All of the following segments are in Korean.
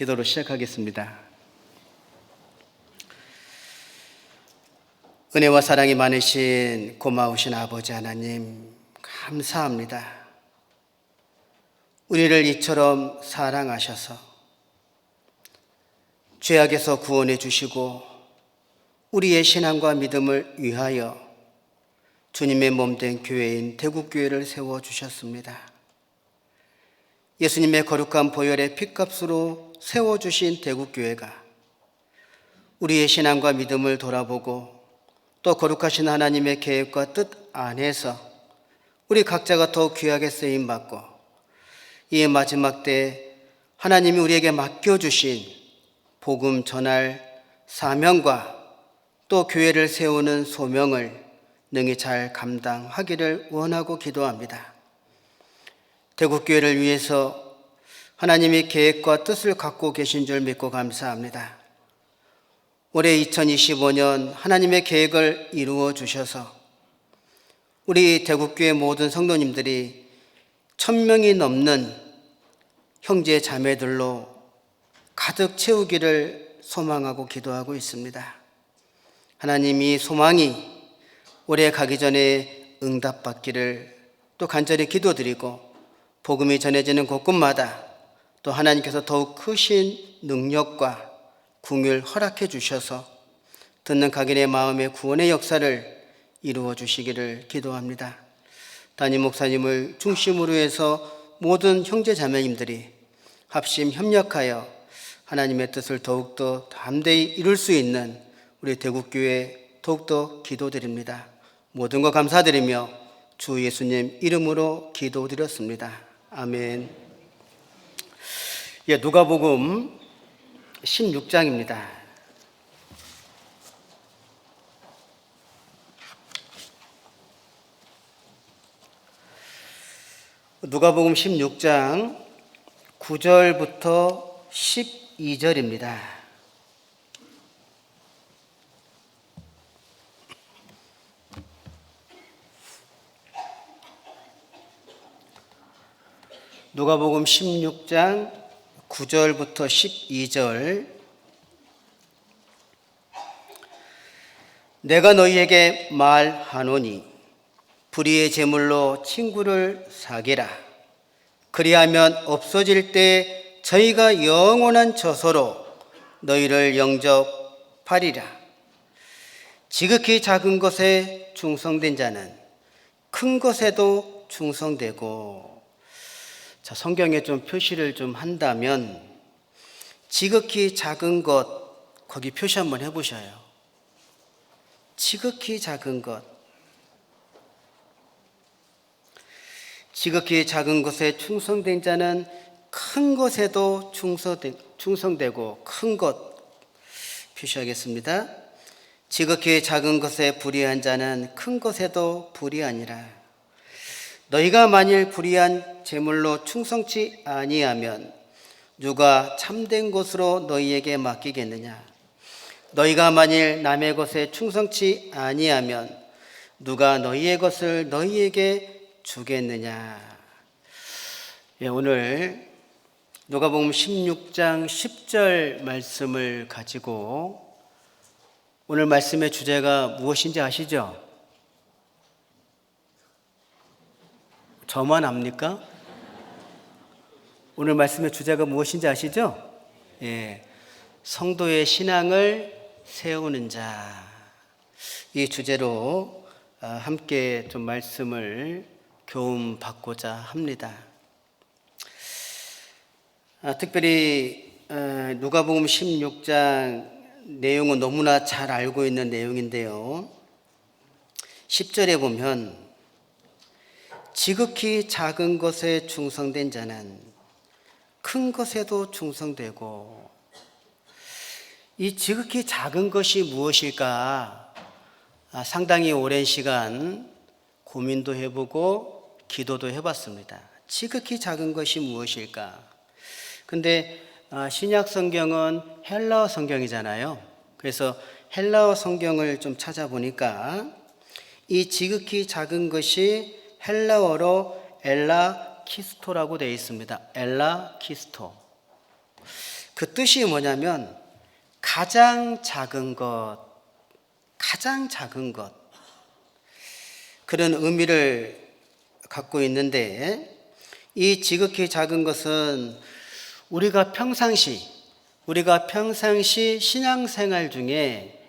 기도로 시작하겠습니다. 은혜와 사랑이 많으신 고마우신 아버지 하나님, 감사합니다. 우리를 이처럼 사랑하셔서 죄악에서 구원해 주시고 우리의 신앙과 믿음을 위하여 주님의 몸된 교회인 대국교회를 세워주셨습니다. 예수님의 거룩한 보혈의 피값으로 세워주신 대국교회가 우리의 신앙과 믿음을 돌아보고 또 거룩하신 하나님의 계획과 뜻 안에서 우리 각자가 더욱 귀하게 쓰임받고 이 마지막 때 하나님이 우리에게 맡겨주신 복음 전할 사명과 또 교회를 세우는 소명을 능히 잘 감당하기를 원하고 기도합니다. 대국교회를 위해서 하나님이 계획과 뜻을 갖고 계신 줄 믿고 감사합니다. 올해 2025년 하나님의 계획을 이루어 주셔서 우리 대국교회 모든 성도님들이 1000명이 넘는 형제 자매들로 가득 채우기를 소망하고 기도하고 있습니다. 하나님이 소망이 올해 가기 전에 응답받기를 또 간절히 기도드리고 복음이 전해지는 곳곳마다 또 하나님께서 더욱 크신 능력과 궁유를 허락해 주셔서 듣는 각인의 마음의 구원의 역사를 이루어 주시기를 기도합니다. 담임 목사님을 중심으로 해서 모든 형제 자매님들이 합심 협력하여 하나님의 뜻을 더욱더 담대히 이룰 수 있는 우리 대국교회 더욱더 기도드립니다. 모든 것 감사드리며 주 예수님 이름으로 기도드렸습니다. 아멘. 누가복음 16장입니다. 누가복음 16장 9절부터 12절입니다. 누가복음 16장 9절부터 12절. 내가 너희에게 말하노니 불의의 제물로 친구를 사귀라. 그리하면 없어질 때 저희가 영원한 처소로 너희를 영접하리라. 지극히 작은 것에 충성된 자는 큰 것에도 충성되고. 자, 성경에 좀 표시를 좀 한다면 지극히 작은 것, 거기 표시 한번 해보셔요. 지극히 작은 것. 지극히 작은 것에 충성된 자는 큰 것에도 충성되고. 큰 것 표시하겠습니다. 지극히 작은 것에 불의한 자는 큰 것에도 불의하니라. 너희가 만일 불의한 제물로 충성치 아니하면 누가 참된 것으로 너희에게 맡기겠느냐? 너희가 만일 남의 것에 충성치 아니하면 누가 너희의 것을 너희에게 주겠느냐? 오늘 누가복음 16장 10절 말씀을 가지고 오늘 말씀의 주제가 무엇인지 아시죠? 저만 압니까? 오늘 말씀의 주제가 무엇인지 아시죠? 성도의 신앙을 세우는 자. 이 주제로 함께 좀 말씀을 교훈 받고자 합니다. 특별히 누가복음 16장 내용은 너무나 잘 알고 있는 내용인데요. 10절에 보면 지극히 작은 것에 충성된 자는 큰 것에도 충성되고. 이 지극히 작은 것이 무엇일까? 상당히 오랜 시간 고민도 해보고 기도도 해봤습니다. 지극히 작은 것이 무엇일까? 근데 신약 성경은 헬라어 성경이잖아요. 그래서 헬라어 성경을 좀 찾아보니까 이 지극히 작은 것이 헬라어로 엘라키스토라고 되어 있습니다. 엘라키스토. 그 뜻이 뭐냐면 가장 작은 것, 가장 작은 것, 그런 의미를 갖고 있는데, 이 지극히 작은 것은 우리가 평상시 신앙생활 중에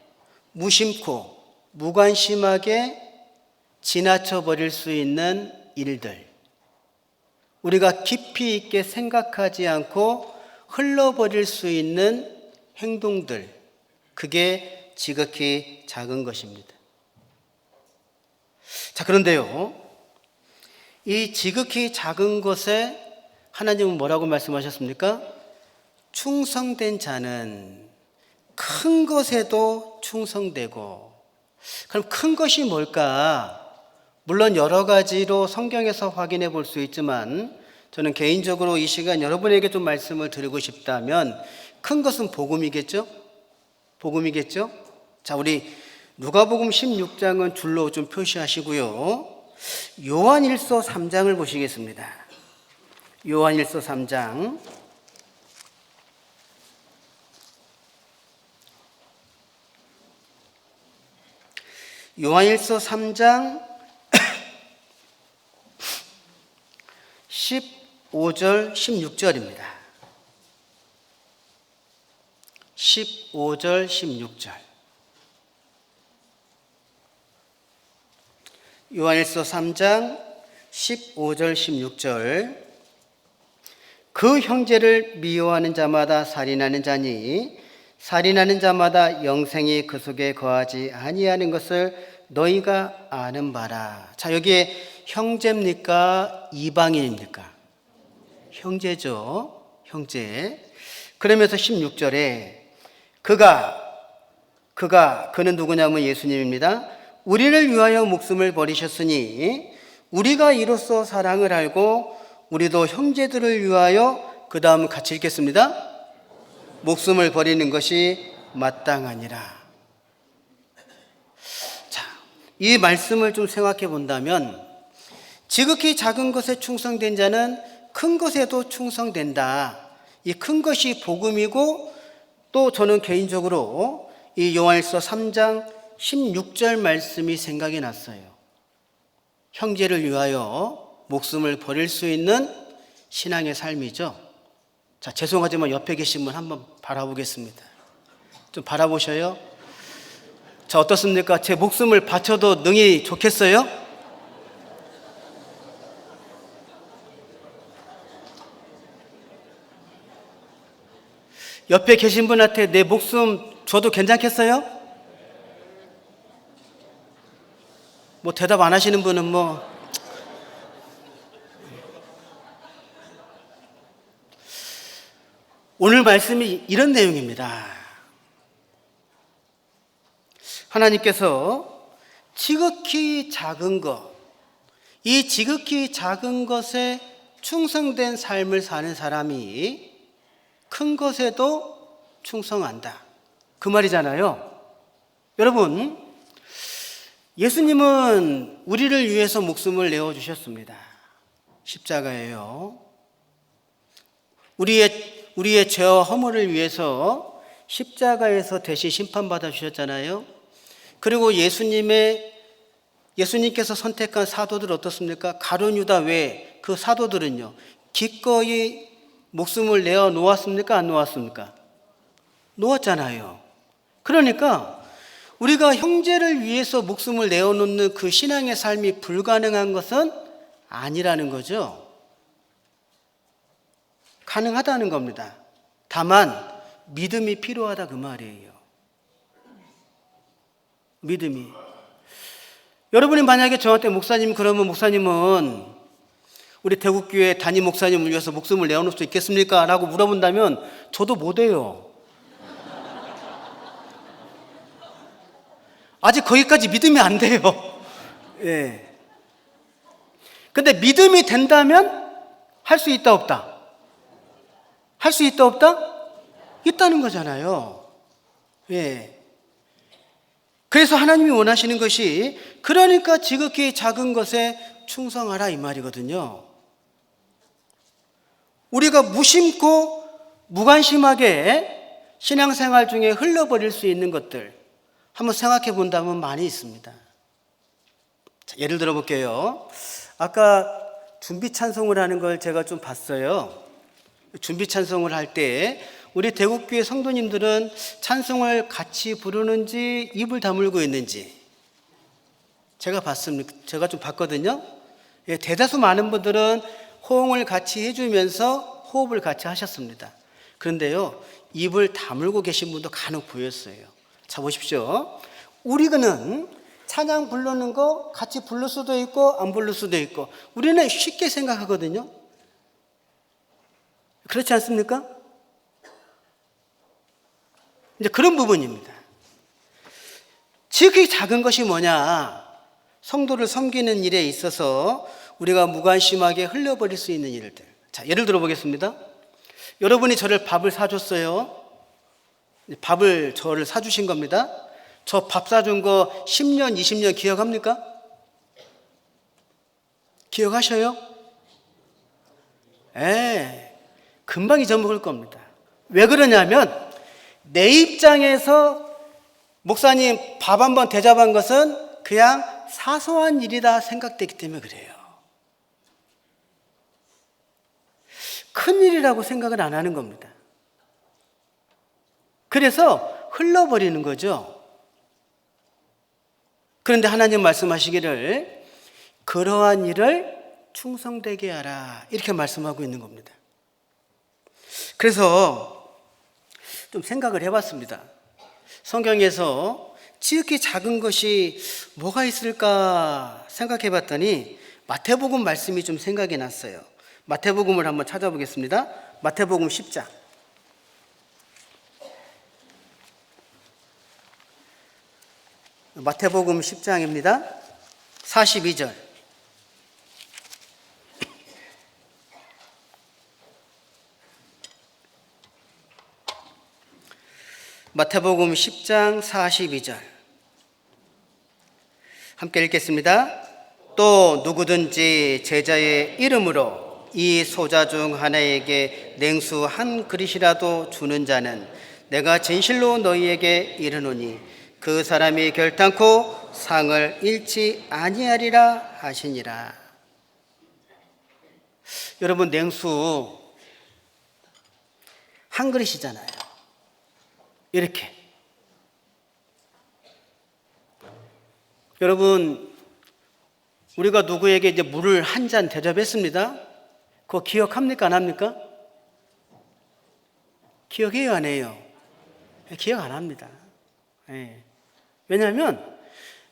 무심코 무관심하게 지나쳐 버릴 수 있는 일들, 우리가 깊이 있게 생각하지 않고 흘러버릴 수 있는 행동들, 그게 지극히 작은 것입니다. 자, 그런데요, 이 지극히 작은 것에 하나님은 뭐라고 말씀하셨습니까? 충성된 자는 큰 것에도 충성되고. 그럼 큰 것이 뭘까? 물론 여러 가지로 성경에서 확인해 볼 수 있지만 저는 개인적으로 이 시간 여러분에게 좀 말씀을 드리고 싶다면 큰 것은 복음이겠죠? 복음이겠죠? 자, 우리 누가복음 16장은 줄로 좀 표시하시고요. 요한일서 3장을 보시겠습니다. 요한일서 3장. 요한일서 3장 15절 16절입니다. 15절 16절. 요한일서 3장 15절 16절. 그 형제를 미워하는 자마다 살인하는 자니 살인하는 자마다 영생이 그 속에 거하지 아니하는 것을 너희가 아는 바라. 자, 여기에 형제입니까? 이방인입니까? 형제죠. 형제. 그러면서 16절에 그는 누구냐면 예수님입니다. 우리를 위하여 목숨을 버리셨으니 우리가 이로써 사랑을 알고 우리도 형제들을 위하여, 그 다음 같이 읽겠습니다. 목숨을 버리는 것이 마땅하니라. 자, 이 말씀을 좀 생각해 본다면 지극히 작은 것에 충성된 자는 큰 것에도 충성된다. 이 큰 것이 복음이고, 또 저는 개인적으로 이 요한일서 3장 16절 말씀이 생각이 났어요. 형제를 위하여 목숨을 버릴 수 있는 신앙의 삶이죠. 자, 죄송하지만 옆에 계신 분 한번 바라보겠습니다. 좀 바라보셔요. 자, 어떻습니까? 제 목숨을 바쳐도 능히 좋겠어요? 옆에 계신 분한테 내 목숨 줘도 괜찮겠어요? 뭐 대답 안 하시는 분은 뭐. 오늘 말씀이 이런 내용입니다. 하나님께서 지극히 작은 것, 이 지극히 작은 것에 충성된 삶을 사는 사람이 큰 것에도 충성한다. 그 말이잖아요. 여러분, 예수님은 우리를 위해서 목숨을 내어주셨습니다. 십자가예요. 우리의 죄와 허물을 위해서 십자가에서 대신 심판받아 주셨잖아요. 그리고 예수님께서 선택한 사도들 어떻습니까? 가룟 유다 외에 그 사도들은요, 기꺼이 목숨을 내어 놓았습니까? 안 놓았습니까? 놓았잖아요. 그러니까 우리가 형제를 위해서 목숨을 내어놓는 그 신앙의 삶이 불가능한 것은 아니라는 거죠. 가능하다는 겁니다. 다만 믿음이 필요하다, 그 말이에요. 믿음이. 여러분이 만약에 저한테 그러면 목사님은 우리 대국교회 담임 목사님을 위해서 목숨을 내어놓을 수 있겠습니까? 라고 물어본다면 저도 못해요. 아직 거기까지 믿음이 안 돼요. 예. 근데 믿음이 된다면 할 수 있다, 없다? 할 수 있다, 없다? 있다는 거잖아요. 예. 그래서 하나님이 원하시는 것이, 그러니까 지극히 작은 것에 충성하라, 이 말이거든요. 우리가 무심코 무관심하게 신앙생활 중에 흘러버릴 수 있는 것들 한번 생각해 본다면 많이 있습니다. 자, 예를 들어 볼게요. 아까 준비 찬송을 하는 걸 제가 좀 봤어요. 준비 찬송을 할 때 우리 대국교회 성도님들은 찬송을 같이 부르는지 입을 다물고 있는지 제가 좀 봤거든요. 예, 대다수 많은 분들은 호응을 같이 해주면서 호흡을 같이 하셨습니다. 그런데요, 입을 다물고 계신 분도 간혹 보였어요. 자, 보십시오. 우리는 찬양 부르는 거 같이 부를 수도 있고 안 부를 수도 있고 우리는 쉽게 생각하거든요. 그렇지 않습니까? 이제 그런 부분입니다. 지극히 작은 것이 뭐냐? 성도를 섬기는 일에 있어서 우리가 무관심하게 흘려버릴 수 있는 일들. 자, 예를 들어 보겠습니다. 여러분이 저를 밥을 사줬어요. 밥을 저를 사주신 겁니다. 저 밥 사준 거 10년, 20년 기억합니까? 기억하셔요? 금방 잊어먹을 겁니다. 왜 그러냐면 내 입장에서 목사님 밥 한번 대접한 것은 그냥 사소한 일이다 생각되기 때문에 그래요. 큰일이라고 생각을 안 하는 겁니다. 그래서 흘러버리는 거죠. 그런데 하나님 말씀하시기를 그러한 일을 충성되게 하라 이렇게 말씀하고 있는 겁니다. 그래서 좀 생각을 해봤습니다. 성경에서 지극히 작은 것이 뭐가 있을까 생각해봤더니 마태복음 말씀이 좀 생각이 났어요. 마태복음을 한번 찾아보겠습니다. 마태복음 10장. 마태복음 10장입니다. 42절. 마태복음 10장 42절. 함께 읽겠습니다. 또 누구든지 제자의 이름으로 이 소자 중 하나에게 냉수 한 그릇이라도 주는 자는 내가 진실로 너희에게 이르노니 그 사람이 결단코 상을 잃지 아니하리라 하시니라. 여러분, 냉수 한 그릇이잖아요. 이렇게. 여러분, 우리가 누구에게 이제 물을 한 잔 대접했습니다. 그거 기억합니까? 안 합니까? 기억해요? 안 해요? 기억 안 합니다. 왜냐하면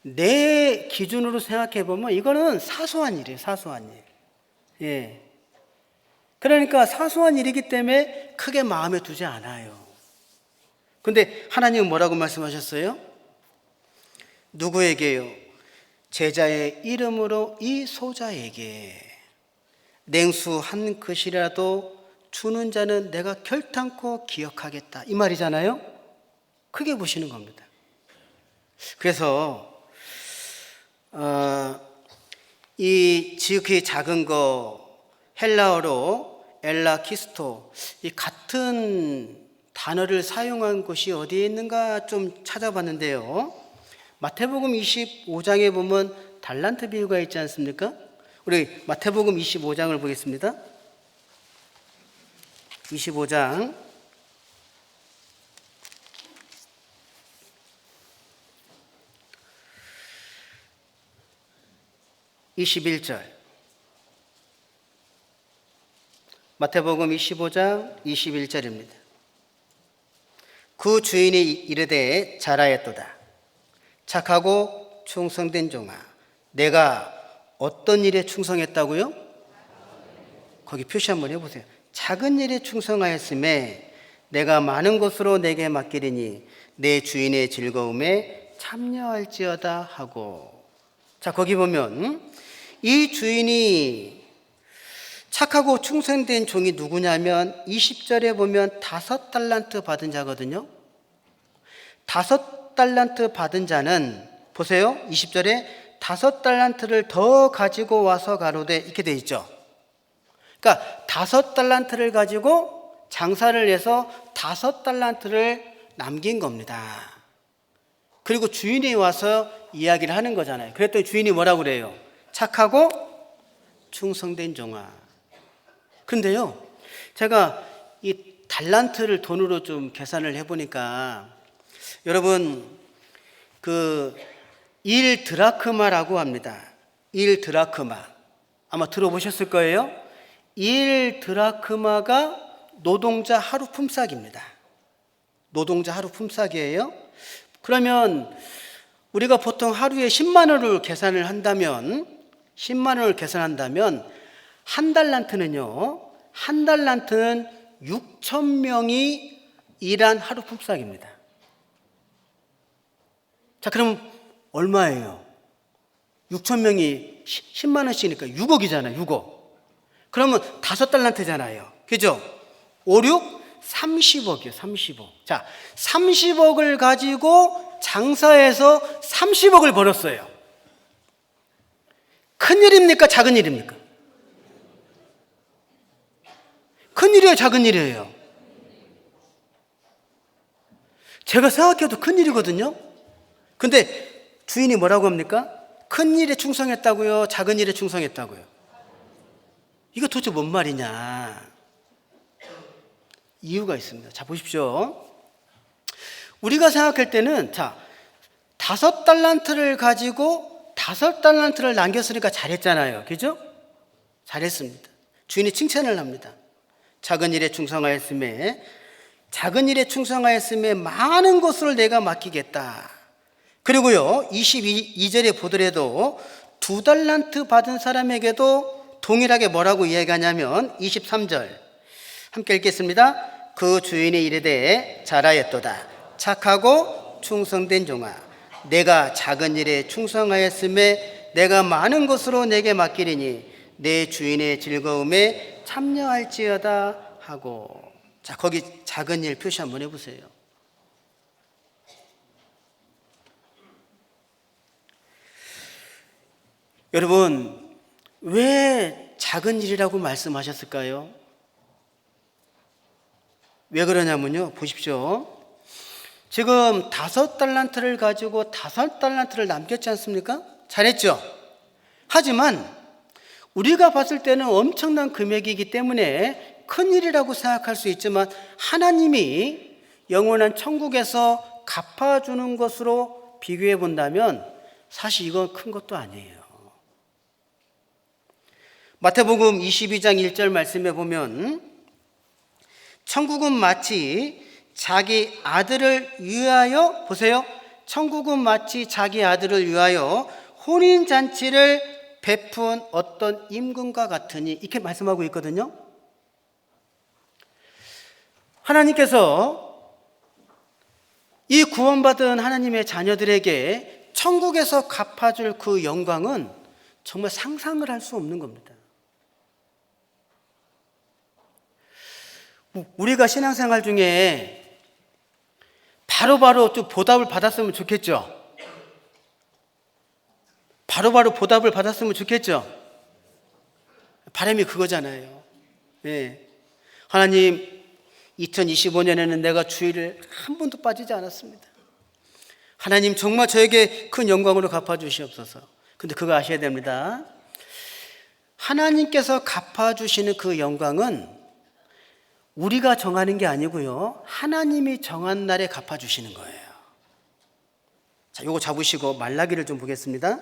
내 기준으로 생각해 보면 이거는 사소한 일이에요. 사소한 일. 그러니까 사소한 일이기 때문에 크게 마음에 두지 않아요. 근데 하나님은 뭐라고 말씀하셨어요? 누구에게요? 제자의 이름으로 이 소자에게 냉수 한 그릇이라도 주는 자는 내가 결탄코 기억하겠다 이 말이잖아요. 크게 보시는 겁니다. 그래서 이 지극히 작은 거 헬라어로 엘라키스토 이 같은 단어를 사용한 곳이 어디에 있는가 좀 찾아봤는데요. 마태복음 25장에 보면 달란트 비유가 있지 않습니까? 우리 마태복음 25장을 보겠습니다. 25장 21절. 마태복음 25장 21절입니다. 그 주인이 이르되 잘하였도다. 착하고 충성된 종아, 내가 어떤 일에 충성했다고요? 거기 표시 한번 해보세요. 작은 일에 충성하였음에 내가 많은 것으로 내게 맡기리니 내 주인의 즐거움에 참여할지어다 하고. 자, 거기 보면 이 주인이 착하고 충성된 종이 누구냐면 20절에 보면 5달란트 받은 자거든요. 5달란트 받은 자는 보세요. 20절에 5달란트를 더 가지고 와서 가로되 이렇게 돼 있죠. 그러니까 5달란트를 가지고 장사를 해서 5달란트를 남긴 겁니다. 그리고 주인이 와서 이야기를 하는 거잖아요. 그랬더니 주인이 뭐라고 그래요? 착하고 충성된 종아. 근데요, 제가 이 달란트를 돈으로 좀 계산을 해보니까, 여러분, 그 1드라크마라고 합니다. 1드라크마. 아마 들어보셨을 거예요. 1드라크마가 노동자 하루 품삯입니다. 노동자 하루 품삯이에요. 그러면 우리가 보통 하루에 10만 원을 계산을 한다면, 10만 원을 계산한다면 한 달란트는요, 한 달란트는 6천 명이 일한 하루 품삯입니다. 자, 그럼 얼마예요? 6천 명이 10만 원씩이니까 6억이잖아요. 6억. 그러면 5달란트잖아요. 그죠? 5, 6, 30억이요. 30억. 자, 30억을 가지고 장사해서 30억을 벌었어요. 큰일입니까? 작은 일입니까? 큰일이에요? 작은 일이에요? 제가 생각해도 큰일이거든요. 근데 주인이 뭐라고 합니까? 큰 일에 충성했다고요? 작은 일에 충성했다고요? 이거 도대체 뭔 말이냐? 이유가 있습니다. 자, 보십시오. 우리가 생각할 때는, 자, 5달란트를 가지고 5달란트를 남겼으니까 잘했잖아요. 그죠? 잘했습니다. 주인이 칭찬을 합니다. 작은 일에 충성하였음에, 작은 일에 충성하였음에 많은 것을 내가 맡기겠다. 그리고요, 22절에 보더라도 2달란트 받은 사람에게도 동일하게 뭐라고 이야기하냐면 23절 함께 읽겠습니다. 그 주인이 이르되 잘하였도다. 착하고 충성된 종아, 내가 작은 일에 충성하였음에 내가 많은 것으로 내게 맡기리니 내 주인의 즐거움에 참여할지어다 하고. 자, 거기 작은 일 표시 한번 해보세요. 여러분, 왜 작은 일이라고 말씀하셨을까요? 왜 그러냐면요, 보십시오. 지금 5달란트를 가지고 5달란트를 남겼지 않습니까? 잘했죠? 하지만 우리가 봤을 때는 엄청난 금액이기 때문에 큰일이라고 생각할 수 있지만, 하나님이 영원한 천국에서 갚아주는 것으로 비교해 본다면 사실 이건 큰 것도 아니에요. 마태복음 22장 1절 말씀에 보면, 천국은 마치 자기 아들을 위하여, 보세요, 천국은 마치 자기 아들을 위하여 혼인잔치를 베푼 어떤 임금과 같으니, 이렇게 말씀하고 있거든요. 하나님께서 이 구원받은 하나님의 자녀들에게 천국에서 갚아줄 그 영광은 정말 상상을 할 수 없는 겁니다. 우리가 신앙생활 중에 바로바로 좀 보답을 받았으면 좋겠죠. 바로바로 보답을 받았으면 좋겠죠. 바람이 그거잖아요. 네. 하나님, 2025년에는 내가 주일을 한 번도 빠지지 않았습니다. 하나님, 정말 저에게 큰 영광으로 갚아주시옵소서. 근데 그거 아셔야 됩니다. 하나님께서 갚아주시는 그 영광은 우리가 정하는 게 아니고요, 하나님이 정한 날에 갚아주시는 거예요. 자, 요거 잡으시고 말라기를 좀 보겠습니다.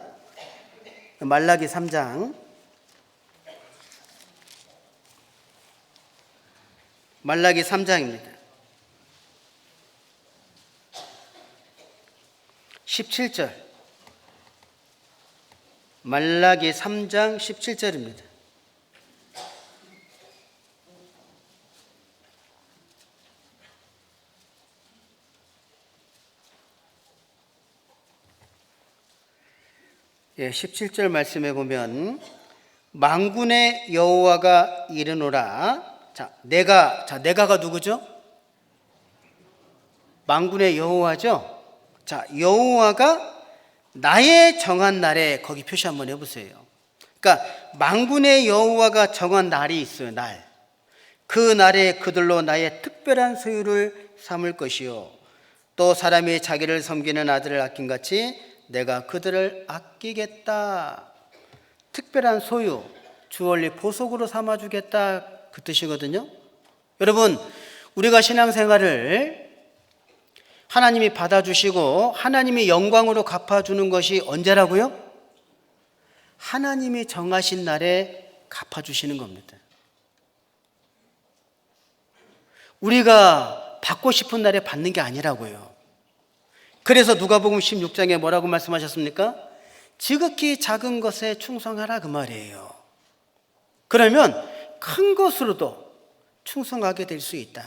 말라기 3장. 말라기 3장입니다. 17절. 말라기 3장 17절입니다. 예, 17절 말씀에 보면, 만군의 여호와가 이르노라. 내가가 누구죠? 만군의 여호와죠. 자, 여호와가 나의 정한 날에, 거기 표시 한번 해보세요. 그러니까 만군의 여호와가 정한 날이 있어요. 날. 그 날에 그들로 나의 특별한 소유를 삼을 것이요 또 사람이 자기를 섬기는 아들을 아낀같이 내가 그들을 아끼겠다. 특별한 소유, 주원리 보석으로 삼아주겠다, 그 뜻이거든요. 여러분, 우리가 신앙생활을 하나님이 받아주시고 하나님이 영광으로 갚아주는 것이 언제라고요? 하나님이 정하신 날에 갚아주시는 겁니다. 우리가 받고 싶은 날에 받는 게 아니라고요. 그래서 누가복음 16장에 뭐라고 말씀하셨습니까? 지극히 작은 것에 충성하라, 그 말이에요. 그러면 큰 것으로도 충성하게 될 수 있다.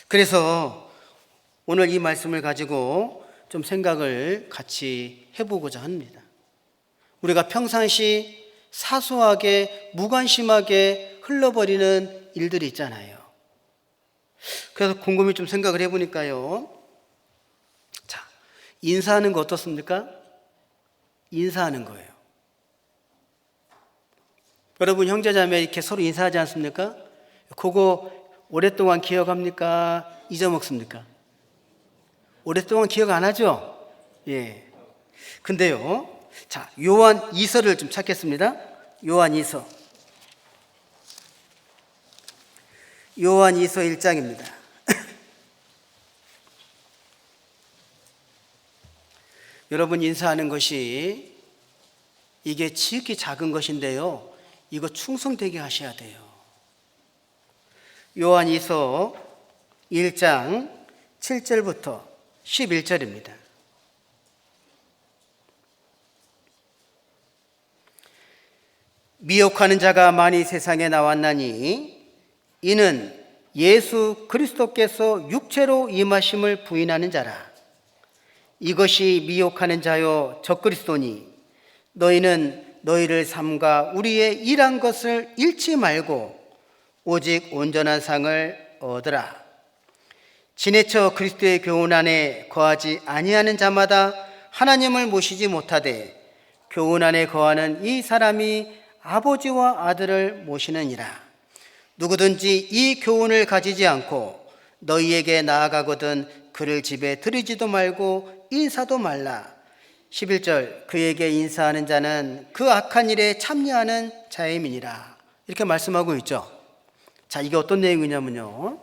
그래서 오늘 이 말씀을 가지고 좀 생각을 같이 해보고자 합니다. 우리가 평상시 사소하게 무관심하게 흘러버리는 일들이 있잖아요. 그래서 곰곰이 좀 생각을 해보니까요. 자, 인사하는 거 어떻습니까? 인사하는 거예요. 여러분, 형제자매 이렇게 서로 인사하지 않습니까? 그거 오랫동안 기억합니까? 잊어먹습니까? 오랫동안 기억 안 하죠? 예. 근데요, 자, 요한 2서를 좀 찾겠습니다. 요한 2서. 요한 2서 1장입니다. 여러분, 인사하는 것이 이게 지극히 작은 것인데요, 이거 충성되게 하셔야 돼요. 요한 2서 1장 7절부터 11절입니다. 미혹하는 자가 많이 세상에 나왔나니 이는 예수 그리스도께서 육체로 임하심을 부인하는 자라. 이것이 미혹하는 자요 적그리스도니 너희는 너희를 삼가 우리의 일한 것을 잃지 말고 오직 온전한 상을 얻으라. 지내쳐 그리스도의 교훈 안에 거하지 아니하는 자마다 하나님을 모시지 못하되 교훈 안에 거하는 이 사람이 아버지와 아들을 모시느니라. 누구든지 이 교훈을 가지지 않고 너희에게 나아가거든 그를 집에 들이지도 말고 인사도 말라. 11절, 그에게 인사하는 자는 그 악한 일에 참여하는 자임이니라. 이렇게 말씀하고 있죠. 자, 이게 어떤 내용이냐면요,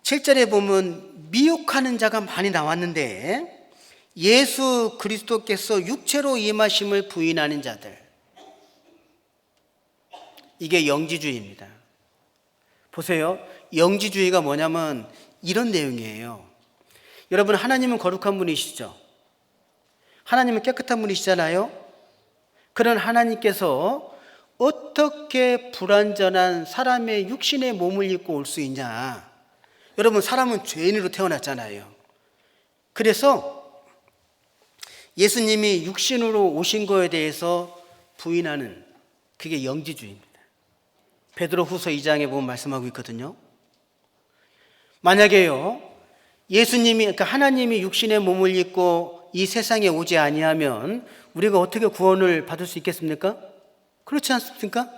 7절에 보면 미혹하는 자가 많이 나왔는데 예수 그리스도께서 육체로 임하심을 부인하는 자들, 이게 영지주의입니다. 보세요, 영지주의가 뭐냐면 이런 내용이에요. 여러분, 하나님은 거룩한 분이시죠? 하나님은 깨끗한 분이시잖아요? 그런 하나님께서 어떻게 불완전한 사람의 육신의 몸을 입고 올 수 있냐? 여러분, 사람은 죄인으로 태어났잖아요. 그래서 예수님이 육신으로 오신 거에 대해서 부인하는, 그게 영지주의입니다. 베드로후서 2장에 보면 말씀하고 있거든요. 만약에요, 예수님이, 그러니까 하나님이 육신의 몸을 입고 이 세상에 오지 아니하면 우리가 어떻게 구원을 받을 수 있겠습니까? 그렇지 않습니까?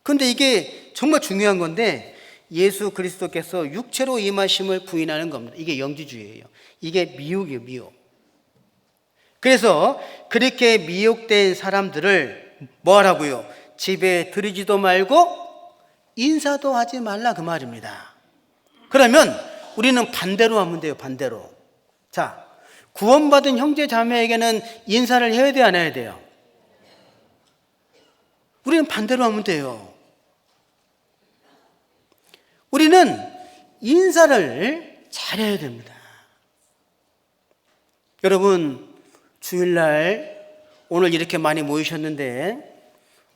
그런데 이게 정말 중요한 건데 예수 그리스도께서 육체로 임하심을 부인하는 겁니다. 이게 영지주의예요. 이게 미혹이에요, 미혹. 그래서 그렇게 미혹된 사람들을 뭐 하라고요? 집에 들이지도 말고 인사도 하지 말라, 그 말입니다. 그러면 우리는 반대로 하면 돼요, 반대로. 자, 구원받은 형제 자매에게는 인사를 해야 돼요, 안 해야 돼요? 우리는 반대로 하면 돼요. 우리는 인사를 잘해야 됩니다. 여러분, 주일날 오늘 이렇게 많이 모이셨는데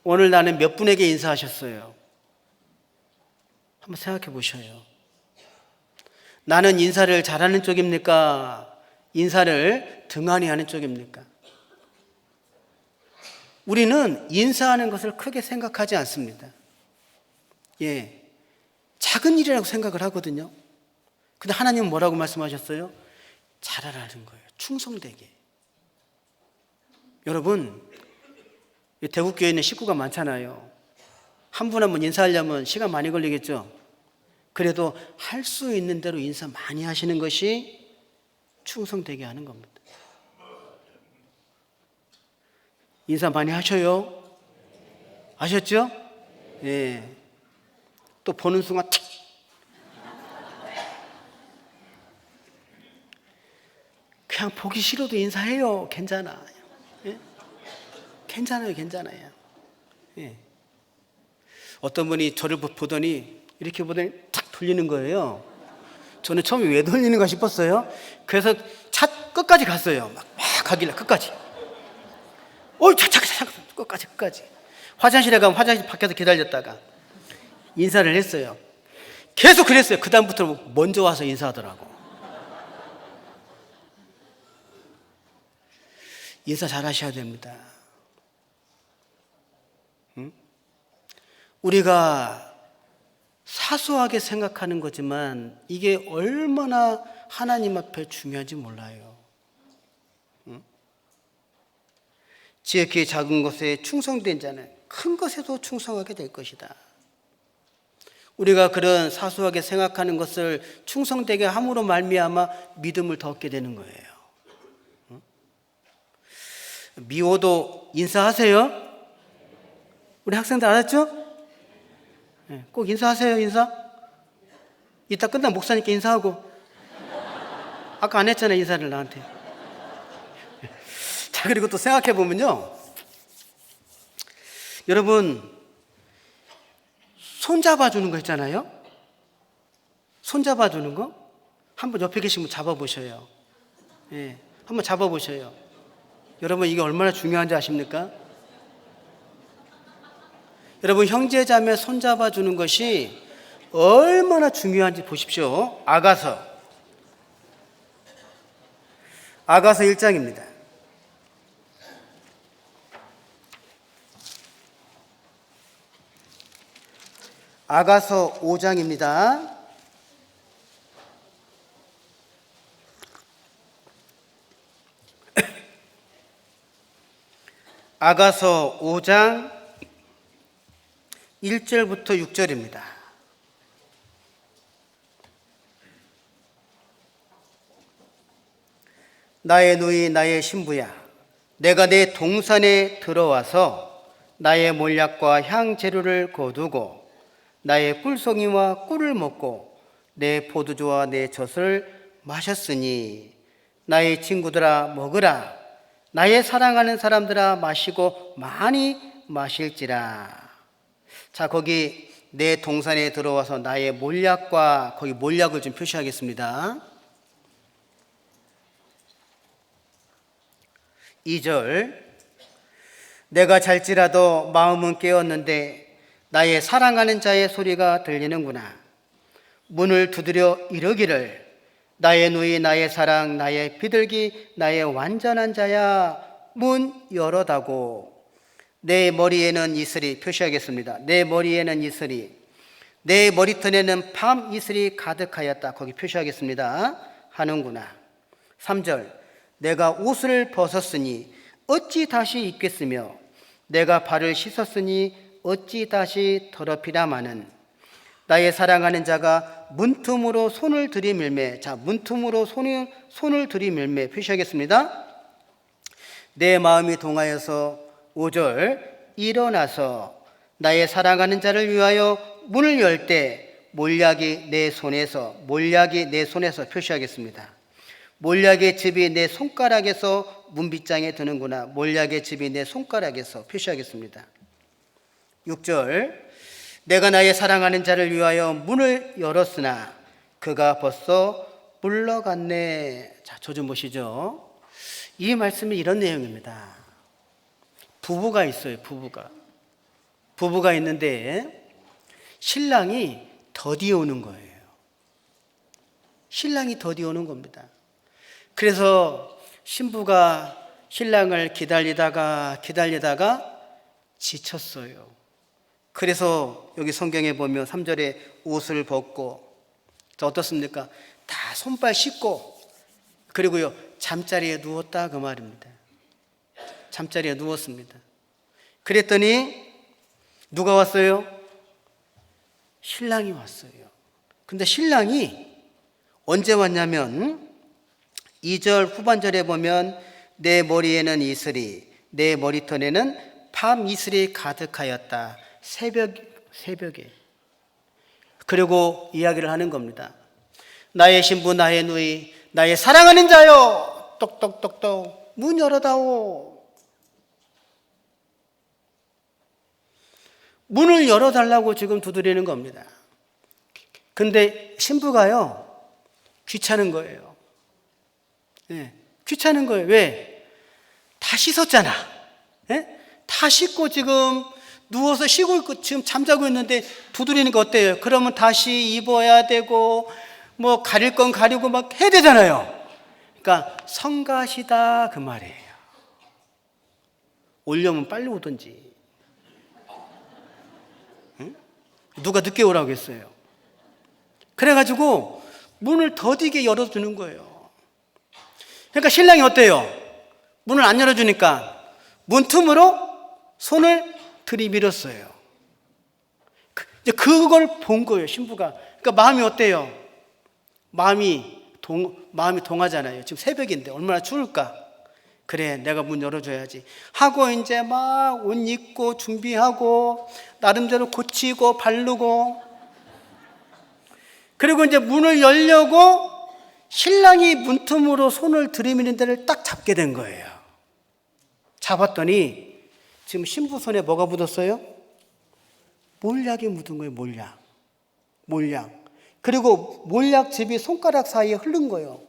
오늘 나는 몇 분에게 인사하셨어요? 한번 생각해 보셔요. 나는 인사를 잘하는 쪽입니까? 인사를 등한히 하는 쪽입니까? 우리는 인사하는 것을 크게 생각하지 않습니다. 예, 작은 일이라고 생각을 하거든요. 근데 하나님은 뭐라고 말씀하셨어요? 잘하라는 거예요. 충성되게. 여러분 대구교회는 식구가 많잖아요. 한 분 한 분 인사하려면 시간 많이 걸리겠죠. 그래도 할 수 있는 대로 인사 많이 하시는 것이 충성되게 하는 겁니다. 인사 많이 하셔요. 아셨죠? 예. 또 보는 순간 틱! 그냥 보기 싫어도 인사해요. 괜찮아. 예? 괜찮아요. 예. 어떤 분이 저를 보더니 이렇게 보더니 탁 돌리는 거예요. 저는 처음에 왜 돌리는가 싶었어요. 그래서 차 끝까지 갔어요. 막 가길래 끝까지. 잠깐 끝까지. 화장실에 가면 화장실 밖에서 기다렸다가 인사를 했어요. 계속 그랬어요. 그 다음부터 먼저 와서 인사하더라고. 인사 잘 하셔야 됩니다. 응? 우리가 사소하게 생각하는 거지만 이게 얼마나 하나님 앞에 중요한지 몰라요. 응? 지극히 작은 것에 충성된 자는 큰 것에도 충성하게 될 것이다. 우리가 그런 사소하게 생각하는 것을 충성되게 함으로 말미암아 믿음을 더 얻게 되는 거예요. 응? 미워도 인사하세요. 우리 학생들 알았죠? 꼭 인사하세요. 인사. 이따 끝나면 목사님께 인사하고. 아까 안 했잖아요. 인사를 나한테. 자, 그리고 또 생각해 보면요, 여러분 손 잡아주는 거 있잖아요. 손 잡아주는 거 한번 옆에 계신 분 잡아보셔요. 예, 한번 잡아보셔요. 여러분 이게 얼마나 중요한지 아십니까? 여러분 형제 자매 손 잡아주는 것이 얼마나 중요한지 보십시오. 아가서 1장입니다. 아가서 5장입니다. 아가서 5장 1절부터 6절입니다. 나의 누이 나의 신부야, 내가 내 동산에 들어와서 나의 몰약과 향재료를 거두고 나의 꿀송이와 꿀을 먹고 내 포도주와 내 젖을 마셨으니 나의 친구들아 먹으라. 나의 사랑하는 사람들아 마시고 많이 마실지라. 자, 거기 내 동산에 들어와서 나의 몰약과, 거기 몰약을 좀 표시하겠습니다. 2절, 내가 잘지라도 마음은 깨었는데 나의 사랑하는 자의 소리가 들리는구나. 문을 두드려 이르기를 나의 누이 나의 사랑 나의 비둘기 나의 완전한 자야 문 열어다고. 내 머리에는 이슬이, 표시하겠습니다. 내 머리에는 이슬이, 내 머리털에는 밤 이슬이 가득하였다. 거기 표시하겠습니다. 하는구나. 3절, 내가 옷을 벗었으니 어찌 다시 입겠으며 내가 발을 씻었으니 어찌 다시 더럽히라마는. 나의 사랑하는 자가 문틈으로 손을 들이밀매. 자, 문틈으로 손을 들이밀매 표시하겠습니다. 내 마음이 동하여서 5절, 일어나서 나의 사랑하는 자를 위하여 문을 열 때 몰약이 내 손에서 표시하겠습니다. 몰약의 즙이 내 손가락에서 문빗장에 드는구나. 몰약의 즙이 내 손가락에서 표시하겠습니다. 6절, 내가 나의 사랑하는 자를 위하여 문을 열었으나 그가 벌써 물러갔네. 자, 저 좀 보시죠. 이 말씀이 이런 내용입니다. 부부가 있어요. 부부가 있는데 신랑이 더디 오는 거예요. 신랑이 더디 오는 겁니다. 그래서 신부가 신랑을 기다리다가 지쳤어요. 그래서 여기 성경에 보면 3절에 옷을 벗고, 자, 어떻습니까? 다 손발 씻고, 그리고요 잠자리에 누웠다 그 말입니다. 잠자리에 누웠습니다. 그랬더니 누가 왔어요? 신랑이 왔어요. 근데 신랑이 언제 왔냐면 2절 후반절에 보면 내 머리에는 이슬이, 내 머리털에는 밤 이슬이 가득하였다. 새벽에. 그리고 이야기를 하는 겁니다. 나의 신부, 나의 누이, 나의 사랑하는 자여, 똑똑똑똑 문 열어다오. 문을 열어달라고 지금 두드리는 겁니다. 근데 신부가요, 귀찮은 거예요. 네, 귀찮은 거예요. 왜? 다 씻었잖아. 네? 다 씻고 지금 누워서 쉬고 있고 지금 잠자고 있는데 두드리는 거 어때요? 그러면 다시 입어야 되고 뭐 가릴 건 가리고 막 해야 되잖아요. 그러니까 성가시다 그 말이에요. 오려면 빨리 오든지. 응? 누가 늦게 오라고 했어요. 그래가지고 문을 더디게 열어주는 거예요. 그러니까 신랑이 어때요? 문을 안 열어주니까 문틈으로 손을 들이밀었어요. 이제 그걸 본 거예요, 신부가. 그러니까 마음이 어때요? 마음이 동하잖아요. 지금 새벽인데 얼마나 추울까? 그래, 내가 문 열어줘야지 하고 이제 막 옷 입고 준비하고 나름대로 고치고 바르고, 그리고 이제 문을 열려고 신랑이 문틈으로 손을 들이미는 데를 딱 잡게 된 거예요. 잡았더니 지금 신부 손에 뭐가 묻었어요? 몰약이 묻은 거예요. 몰약. 그리고 몰약즙이 손가락 사이에 흐른 거예요.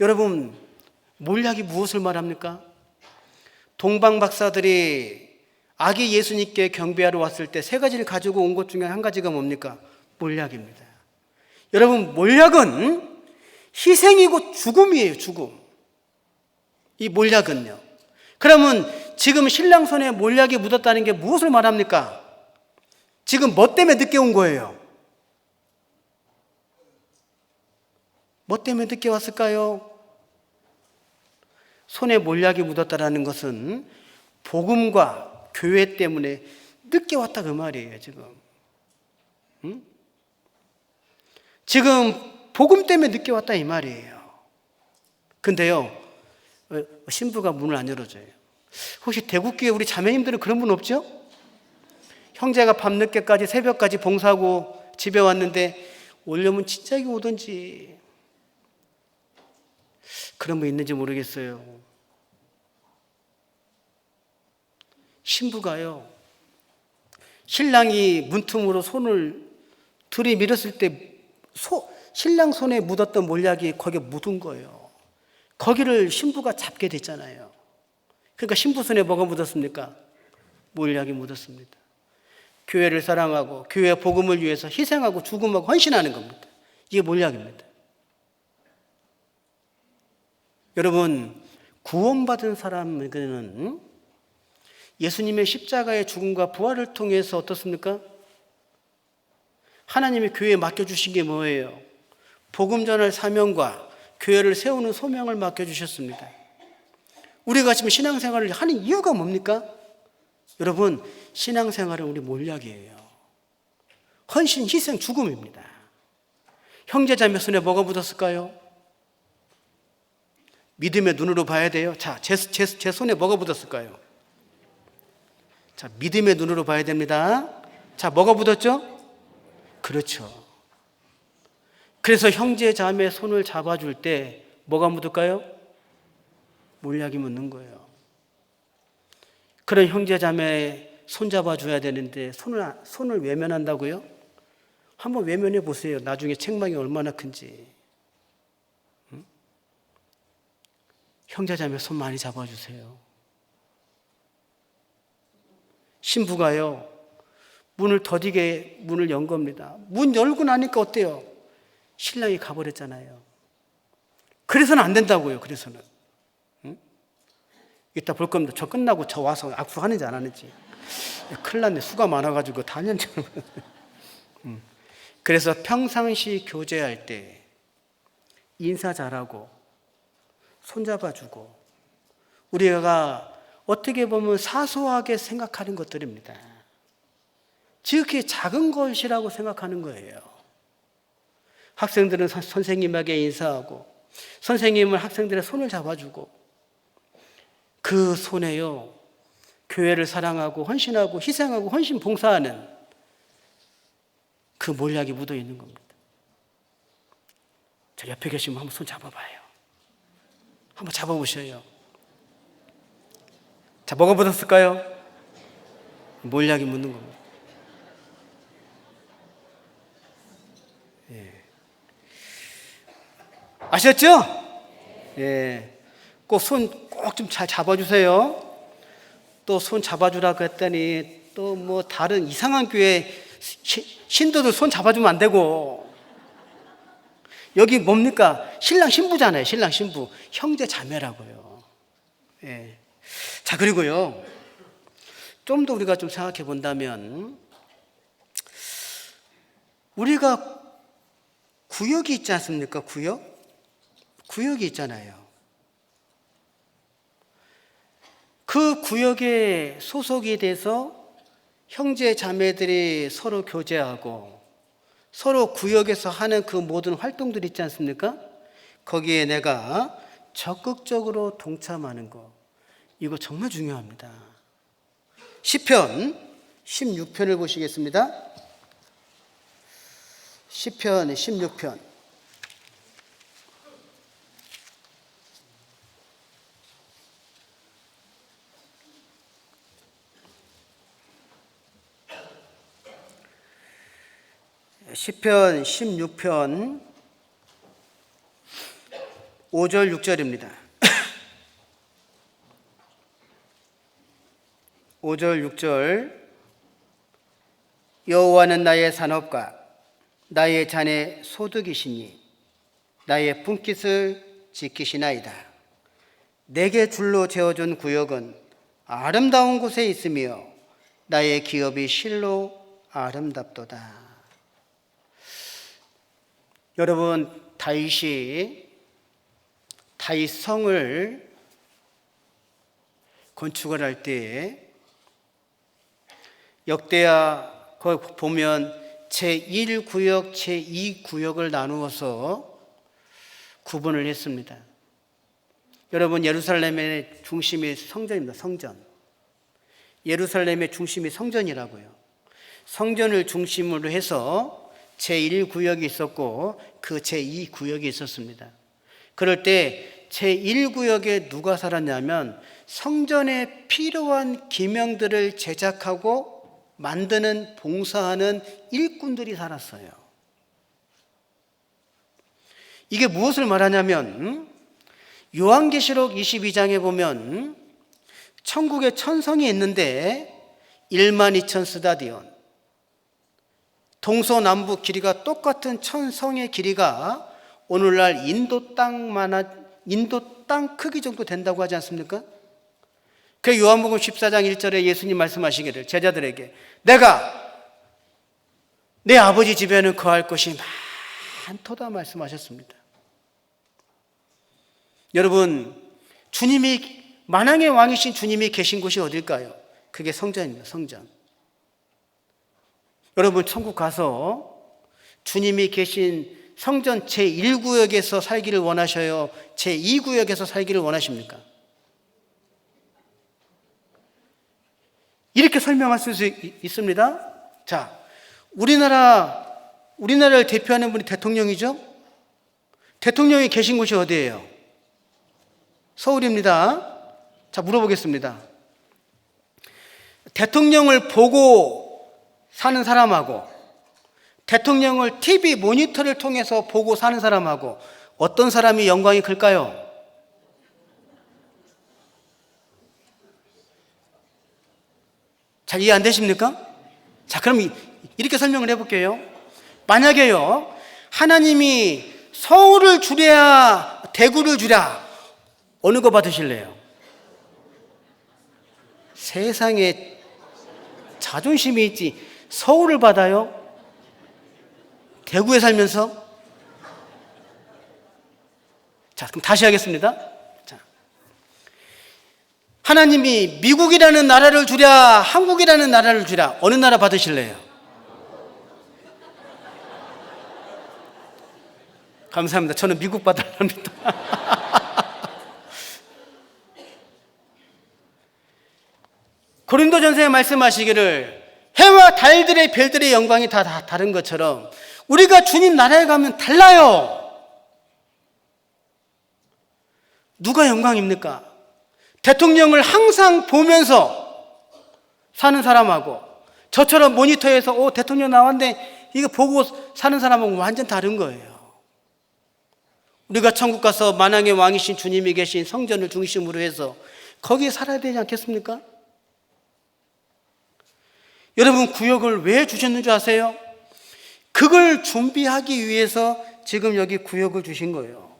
여러분, 몰약이 무엇을 말합니까? 동방 박사들이 아기 예수님께 경배하러 왔을 때 세 가지를 가지고 온 것 중에 한 가지가 뭡니까? 몰약입니다. 여러분, 몰약은 희생이고 죽음이에요. 죽음. 이 몰약은요. 그러면 지금 신랑 손에 몰약이 묻었다는 게 무엇을 말합니까? 지금 뭐 때문에 늦게 온 거예요? 뭐 때문에 늦게 왔을까요? 손에 몰약이 묻었다는 것은 복음과 교회 때문에 늦게 왔다 그 말이에요. 지금 복음 때문에 늦게 왔다 이 말이에요. 근데요, 신부가 문을 안 열어줘요. 혹시 대구교회 우리 자매님들은 그런 분 없죠? 형제가 밤늦게까지 새벽까지 봉사하고 집에 왔는데 오려면 진작에 오든지. 그런 분 있는지 모르겠어요. 신부가요, 신랑이 문틈으로 손을 들이밀었을 때 신랑 손에 묻었던 몰약이 거기에 묻은 거예요. 거기를 신부가 잡게 됐잖아요. 그러니까 신부 손에 뭐가 묻었습니까? 몰약이 묻었습니다. 교회를 사랑하고 교회 복음을 위해서 희생하고 죽음하고 헌신하는 겁니다. 이게 몰약입니다. 여러분, 구원받은 사람에게는 예수님의 십자가의 죽음과 부활을 통해서 어떻습니까? 하나님의 교회에 맡겨주신 게 뭐예요? 복음 전할 사명과 교회를 세우는 소명을 맡겨주셨습니다. 우리가 지금 신앙생활을 하는 이유가 뭡니까? 여러분, 신앙생활은 우리 몰약이에요. 헌신, 희생, 죽음입니다. 형제자매 손에 뭐가 묻었을까요? 믿음의 눈으로 봐야 돼요. 자, 제 손에 뭐가 묻었을까요? 자, 믿음의 눈으로 봐야 됩니다. 자, 뭐가 묻었죠? 그렇죠. 그래서 형제 자매 손을 잡아줄 때 뭐가 묻을까요? 몰약이 묻는 거예요. 그런 형제 자매 손 잡아줘야 되는데 손을 외면한다고요? 한번 외면해 보세요. 나중에 책망이 얼마나 큰지. 형제 자매 손 많이 잡아주세요. 신부가요, 문을 더디게 문을 연 겁니다. 문 열고 나니까 어때요? 신랑이 가버렸잖아요. 그래서는 안 된다고요. 그래서는. 이따 볼 겁니다. 저 끝나고 저 와서 악수하는지 안 하는지. 큰일 났네. 수가 많아가지고 다년처. 그래서 평상시 교제할 때 인사 잘하고 손잡아주고, 우리가 어떻게 보면 사소하게 생각하는 것들입니다. 지극히 작은 것이라고 생각하는 거예요. 학생들은 선생님에게 인사하고 선생님은 학생들의 손을 잡아주고 그 손에요, 교회를 사랑하고 헌신하고 희생하고 헌신 봉사하는 그 몰약이 묻어 있는 겁니다. 저 옆에 계시면 한번 손 잡아봐요. 한번 잡아보셔요. 자, 뭐가 묻었을까요? 몰약이 묻는 겁니다. 예. 아셨죠? 예. 꼭 손 꼭 좀 잘 잡아주세요. 또 손 잡아주라고 했더니 또 뭐 다른 이상한 교회 신도들 손 잡아주면 안 되고, 여기 뭡니까? 신랑 신부잖아요. 신랑 신부. 형제 자매라고요. 예. 자, 그리고요, 좀 더 우리가 좀 생각해 본다면, 우리가 구역이 있지 않습니까? 구역이 있잖아요. 그 구역에 소속이 돼서 형제 자매들이 서로 교제하고 서로 구역에서 하는 그 모든 활동들이 있지 않습니까? 거기에 내가 적극적으로 동참하는 거, 이거 정말 중요합니다. 시편 16편을 보시겠습니다. 시편 16편. 시편 16편 5절 6절입니다. 5절 6절. 여호와는 나의 산업과 나의 잔의 소득이시니 나의 분깃을 지키시나이다. 내게 줄로 재어준 구역은 아름다운 곳에 있으며 나의 기업이 실로 아름답도다. 여러분, 다윗 성을 건축을 할 때 역대하 거기 보면 제1구역, 제2구역을 나누어서 구분을 했습니다. 여러분, 예루살렘의 중심이 성전입니다. 성전. 예루살렘의 중심이 성전이라고요. 성전을 중심으로 해서 제1구역이 있었고 그 제2구역이 있었습니다. 그럴 때 제1구역에 누가 살았냐면 성전에 필요한 기명들을 제작하고 만드는, 봉사하는 일꾼들이 살았어요. 이게 무엇을 말하냐면 요한계시록 22장에 보면 천국에 천성이 있는데 12,000 스타디온, 동서남북 길이가 똑같은 천성의 길이가 오늘날 인도 땅 크기 정도 된다고 하지 않습니까? 그 요한복음 14장 1절에 예수님 말씀하시기를 제자들에게 내가 내 아버지 집에는 거할 것이 많도다 말씀하셨습니다. 여러분, 만왕의 왕이신 주님이 계신 곳이 어딜까요? 그게 성전입니다. 성전. 여러분, 천국 가서 주님이 계신 성전 제1구역에서 살기를 원하셔요? 제2구역에서 살기를 원하십니까? 이렇게 설명할 수 있습니다. 자, 우리나라를 대표하는 분이 대통령이죠? 대통령이 계신 곳이 어디예요? 서울입니다. 자, 물어보겠습니다. 대통령을 보고 사는 사람하고 대통령을 TV 모니터를 통해서 보고 사는 사람하고 어떤 사람이 영광이 클까요? 잘 이해 안 되십니까? 자, 그럼 이렇게 설명을 해볼게요. 만약에요, 하나님이 서울을 주랴 대구를 주랴, 어느 거 받으실래요? 세상에 자존심이 있지 서울을 받아요? 대구에 살면서? 자, 그럼 다시 하겠습니다. 자, 하나님이 미국이라는 나라를 주랴, 한국이라는 나라를 주랴, 어느 나라 받으실래요? 감사합니다. 저는 미국 받아랍니다. 고린도전서에 말씀하시기를 해와 달들의 별들의 영광이 다 다른 것처럼 우리가 주님 나라에 가면 달라요. 누가 영광입니까? 대통령을 항상 보면서 사는 사람하고 저처럼 모니터에서 대통령 나왔네 이거 보고 사는 사람하고 완전 다른 거예요. 우리가 천국 가서 만왕의 왕이신 주님이 계신 성전을 중심으로 해서 거기에 살아야 되지 않겠습니까? 여러분, 구역을 왜 주셨는 줄 아세요? 그걸 준비하기 위해서 지금 여기 구역을 주신 거예요.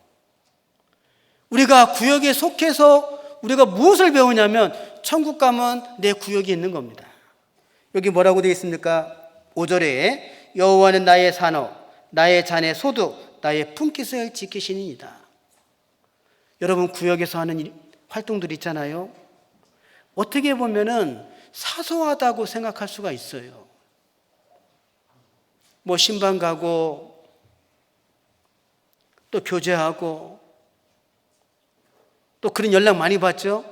우리가 구역에 속해서 우리가 무엇을 배우냐면 천국 가면 내 구역이 있는 겁니다. 여기 뭐라고 되어 있습니까? 5절에 여호와는 나의 산업, 나의 잔의 소득, 나의 품깃을 지키시니이다. 여러분, 구역에서 하는 활동들 있잖아요. 어떻게 보면은 사소하다고 생각할 수가 있어요. 뭐 신방 가고 또 교제하고 또 그런 연락 많이 받죠.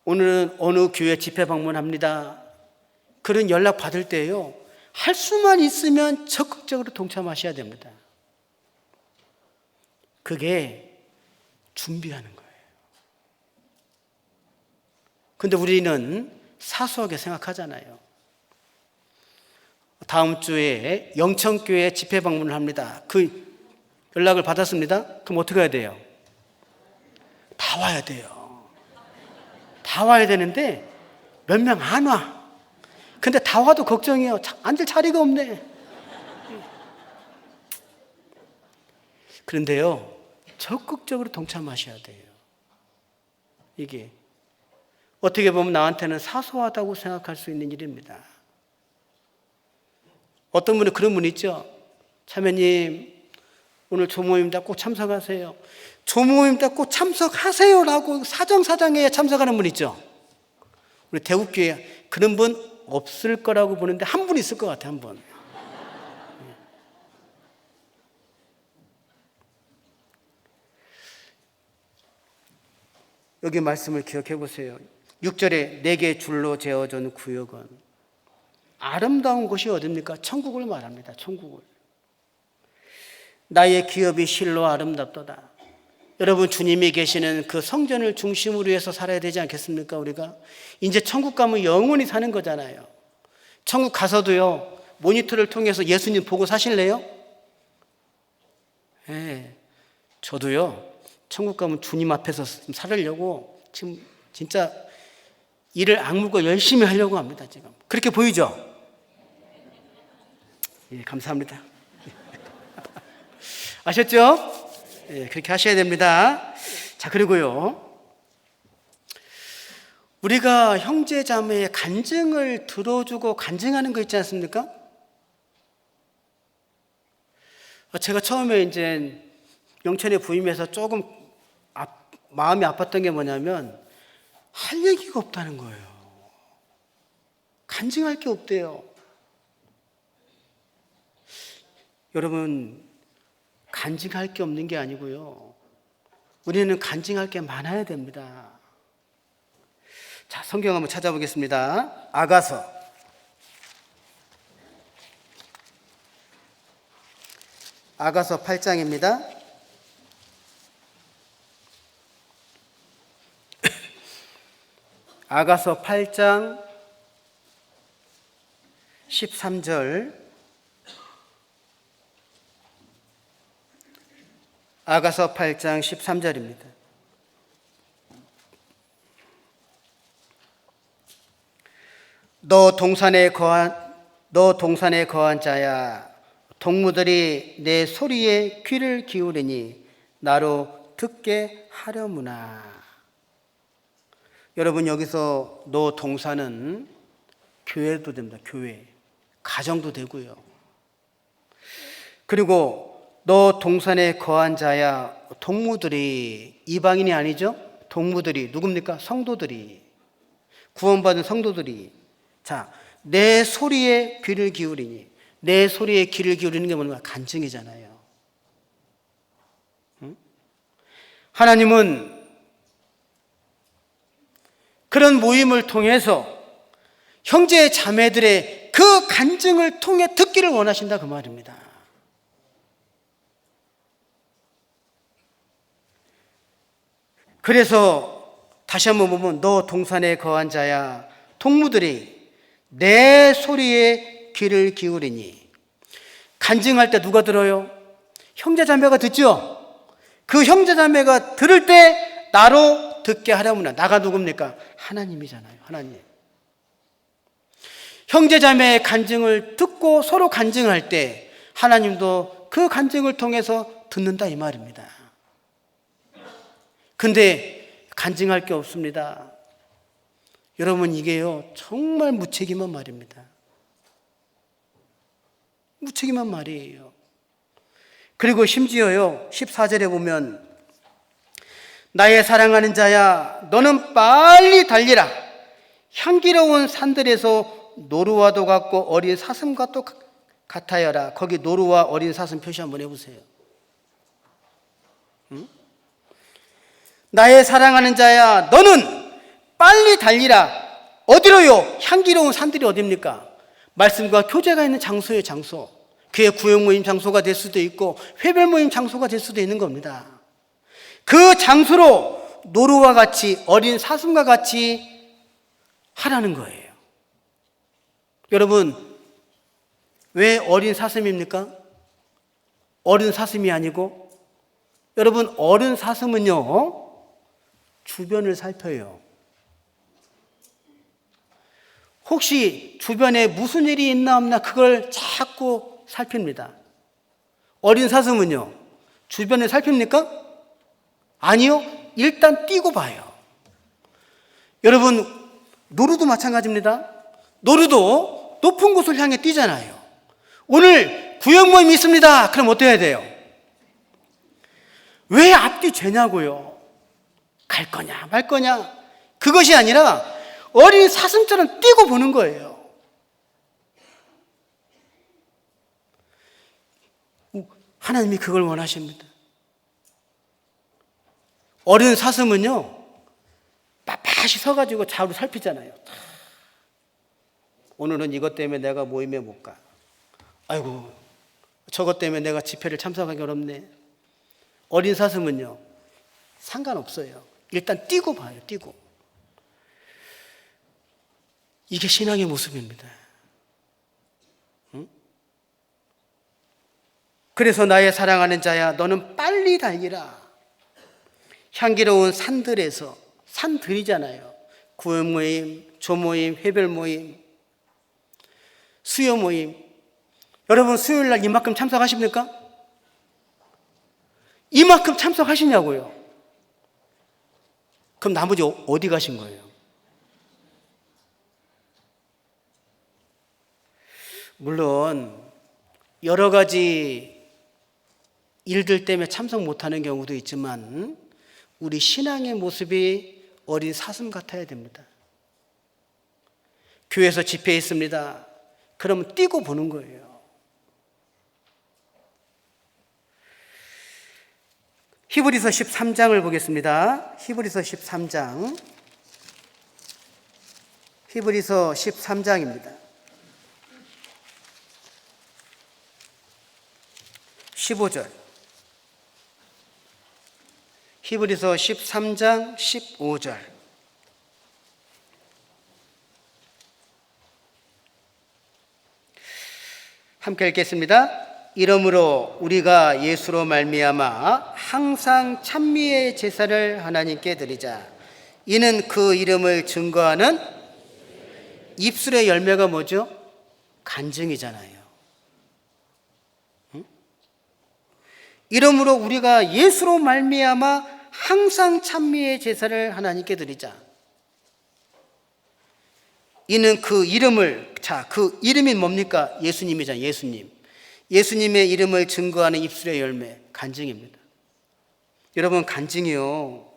오늘은 어느 교회 집회 방문합니다. 그런 연락 받을 때요, 할 수만 있으면 적극적으로 동참하셔야 됩니다. 그게 준비하는 거예요. 근데 우리는 사소하게 생각하잖아요. 다음 주에 영천교회 집회 방문을 합니다. 그 연락을 받았습니다. 그럼 어떻게 해야 돼요? 다 와야 돼요. 다 와야 되는데 몇 명 안 와. 근데 다 와도 걱정이에요. 앉을 자리가 없네. 그런데요, 적극적으로 동참하셔야 돼요. 이게 어떻게 보면 나한테는 사소하다고 생각할 수 있는 일입니다. 어떤 분은 그런 분 있죠. 참여님, 오늘 조모임다 꼭 참석하세요. 조모임다 꼭 참석하세요라고 사정사정해야 참석하는 분 있죠. 우리 대구교회 그런 분 없을 거라고 보는데 한 분 있을 것 같아요. 한 분. 여기 말씀을 기억해 보세요. 6절에 내게 줄로 재어준 구역은 아름다운 곳이 어딥니까? 천국을 말합니다. 천국을. 나의 기업이 실로 아름답도다. 여러분, 주님이 계시는 그 성전을 중심으로 해서 살아야 되지 않겠습니까? 우리가 이제 천국 가면 영원히 사는 거잖아요. 천국 가서도요, 모니터를 통해서 예수님 보고 사실래요? 네, 저도요, 천국 가면 주님 앞에서 살으려고 지금 진짜 일을 악물고 열심히 하려고 합니다. 지금 그렇게 보이죠? 예, 감사합니다. 아셨죠? 예, 그렇게 하셔야 됩니다. 자, 그리고요, 우리가 형제 자매의 간증을 들어주고 간증하는 거 있지 않습니까? 제가 처음에 이제 영천에 부임해서 조금 마음이 아팠던 게 뭐냐면 할 얘기가 없다는 거예요. 간증할 게 없대요. 여러분, 간증할 게 없는 게 아니고요, 우리는 간증할 게 많아야 됩니다. 자, 성경 한번 찾아보겠습니다. 아가서 8장입니다. 아가서 8장 13절, 아가서 8장 13절입니다. 너 동산에 거한 자야, 동무들이 내 소리에 귀를 기울이니 나로 듣게 하려무나. 여러분, 여기서 너 동산은 교회도 됩니다. 교회, 가정도 되고요. 그리고 너 동산에 거한 자야, 동무들이 이방인이 아니죠? 동무들이 누굽니까? 성도들이, 구원받은 성도들이 자, 내 소리에 귀를 기울이니, 내 소리에 귀를 기울이는 게 뭔가 간증이잖아요. 응? 하나님은 그런 모임을 통해서 형제 자매들의 그 간증을 통해 듣기를 원하신다 그 말입니다. 그래서 다시 한번 보면 너 동산에 거한 자야, 동무들이 내 소리에 귀를 기울이니. 간증할 때 누가 들어요? 형제자매가 듣죠? 그 형제자매가 들을 때 나로 듣게 하려면 나가 누굽니까? 하나님이잖아요. 하나님. 형제자매의 간증을 듣고 서로 간증할 때 하나님도 그 간증을 통해서 듣는다 이 말입니다. 근데 간증할 게 없습니다. 여러분, 이게요 정말 무책임한 말입니다. 무책임한 말이에요. 그리고 심지어요 14절에 보면 나의 사랑하는 자야 너는 빨리 달리라. 향기로운 산들에서 노루와도 같고 어린 사슴과 또 같아여라. 거기 노루와 어린 사슴 표시 한번 해보세요. 응? 나의 사랑하는 자야 너는 빨리 달리라. 어디로요? 향기로운 산들이 어디입니까? 말씀과 교제가 있는 장소의 장소. 그의 구역 모임 장소가 될 수도 있고 회별 모임 장소가 될 수도 있는 겁니다. 그 장소로 노루와 같이 어린 사슴과 같이 하라는 거예요. 여러분, 왜 어린 사슴입니까? 어린 사슴이 아니고, 여러분, 어린 사슴은요 주변을 살펴요. 혹시 주변에 무슨 일이 있나 없나 그걸 자꾸 살핍니다. 어린 사슴은요 주변을 살핍니까? 아니요. 일단 뛰고 봐요. 여러분, 노루도 마찬가지입니다. 노루도 높은 곳을 향해 뛰잖아요. 오늘 구역 모임이 있습니다. 그럼 어때야 돼요? 왜 앞뒤 죄냐고요? 갈 거냐 말 거냐? 그것이 아니라 어린 사슴처럼 뛰고 보는 거예요. 하나님이 그걸 원하십니다. 어린 사슴은요 빳빳이 서가지고 좌우로 살피잖아요. 오늘은 이것 때문에 내가 모임에 못 가. 아이고, 저것 때문에 내가 집회를 참석하기 어렵네. 어린 사슴은요 상관없어요. 일단 뛰고 봐요. 뛰고. 이게 신앙의 모습입니다. 응? 그래서 나의 사랑하는 자야 너는 빨리 달리라. 향기로운 산들에서, 산들이잖아요. 구역 모임, 조모임, 회별 모임, 수요 모임. 여러분, 수요일날 이만큼 참석하십니까? 이만큼 참석하시냐고요? 그럼 나머지 어디 가신 거예요? 물론 여러 가지 일들 때문에 참석 못하는 경우도 있지만 우리 신앙의 모습이 어린 사슴 같아야 됩니다. 교회에서 집회 있습니다. 그러면 뛰고 보는 거예요. 히브리서 13장을 보겠습니다. 히브리서 13장. 히브리서 13장입니다. 15절. 히브리서 13장 15절. 함께 읽겠습니다. 이러므로 우리가 예수로 말미암아 항상 찬미의 제사를 하나님께 드리자. 이는 그 이름을 증거하는 입술의 열매가 뭐죠? 간증이잖아요. 응? 이러므로 우리가 예수로 말미암아 항상 찬미의 제사를 하나님께 드리자. 이는 그 이름을, 그 이름이 뭡니까? 예수님이잖아요. 예수님. 예수님의 이름을 증거하는 입술의 열매, 간증입니다. 여러분, 간증이요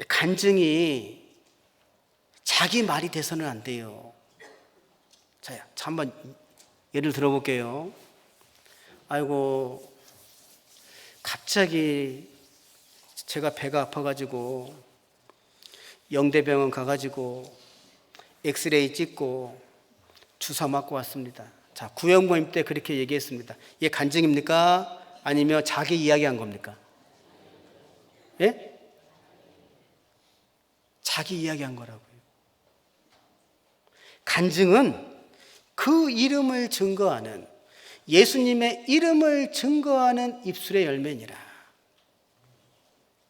간증이 자기 말이 돼서는 안 돼요. 자, 한번 예를 들어볼게요. 아이고, 갑자기 제가 배가 아파가지고 영대병원 가가지고 엑스레이 찍고 주사 맞고 왔습니다. 자, 구역 모임 때 그렇게 얘기했습니다. 이게 간증입니까? 아니면 자기 이야기한 겁니까? 예? 자기 이야기한 거라고요. 간증은 그 이름을 증거하는, 예수님의 이름을 증거하는 입술의 열매니라.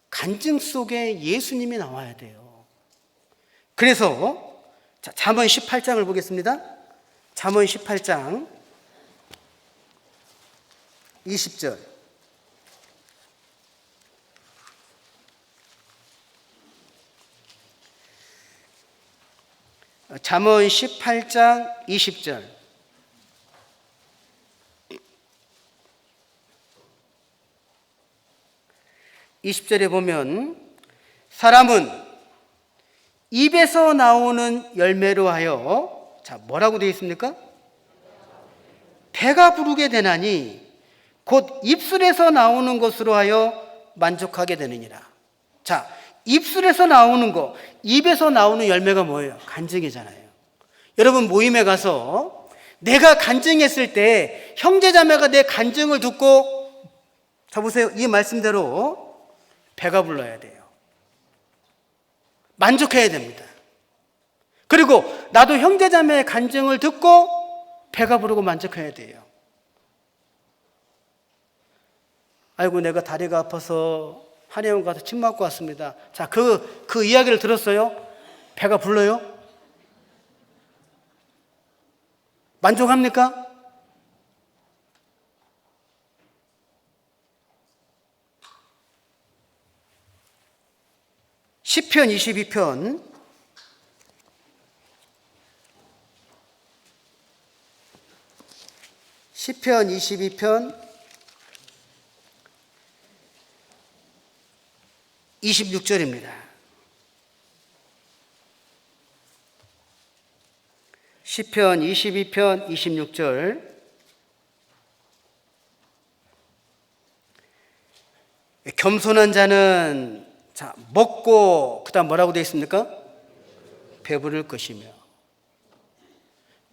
간증 속에 예수님이 나와야 돼요. 그래서 잠언 18장을 보겠습니다. 잠언 18장 20절. 잠언 18장 20절. (20절에) 보면 사람은 입에서 나오는 열매로 하여, 자, 뭐라고 되어 있습니까? 배가 부르게 되나니 곧 입술에서 나오는 것으로 하여 만족하게 되느니라. 자, 입술에서 나오는 거, 입에서 나오는 열매가 뭐예요? 간증이잖아요. 여러분, 모임에 가서 내가 간증했을 때 형제자매가 내 간증을 듣고, 자 보세요, 이 말씀대로 배가 불러야 돼요. 만족해야 됩니다. 그리고 나도 형제자매의 간증을 듣고 배가 부르고 만족해야 돼요. 아이고, 내가 다리가 아파서 한의원 가서 침 맞고 왔습니다. 자, 그 이야기를 들었어요? 배가 불러요? 만족합니까? 시편 22편 26절입니다. 시편 22편 26절. 겸손한 자는, 자, 먹고, 그 다음 뭐라고 되어 있습니까? 배부를 것이며.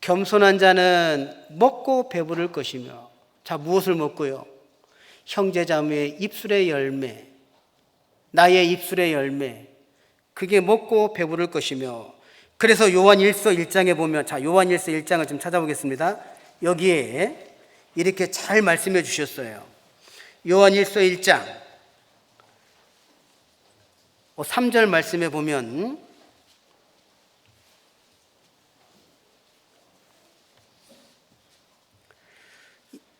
겸손한 자는 먹고 배부를 것이며. 자, 무엇을 먹고요? 형제자매의 입술의 열매, 나의 입술의 열매, 그게 먹고 배부를 것이며. 그래서 요한 1서 1장에 보면, 자, 요한 1서 1장을 좀 찾아보겠습니다. 여기에 이렇게 잘 말씀해 주셨어요. 요한 1서 1장 3절 말씀에 보면,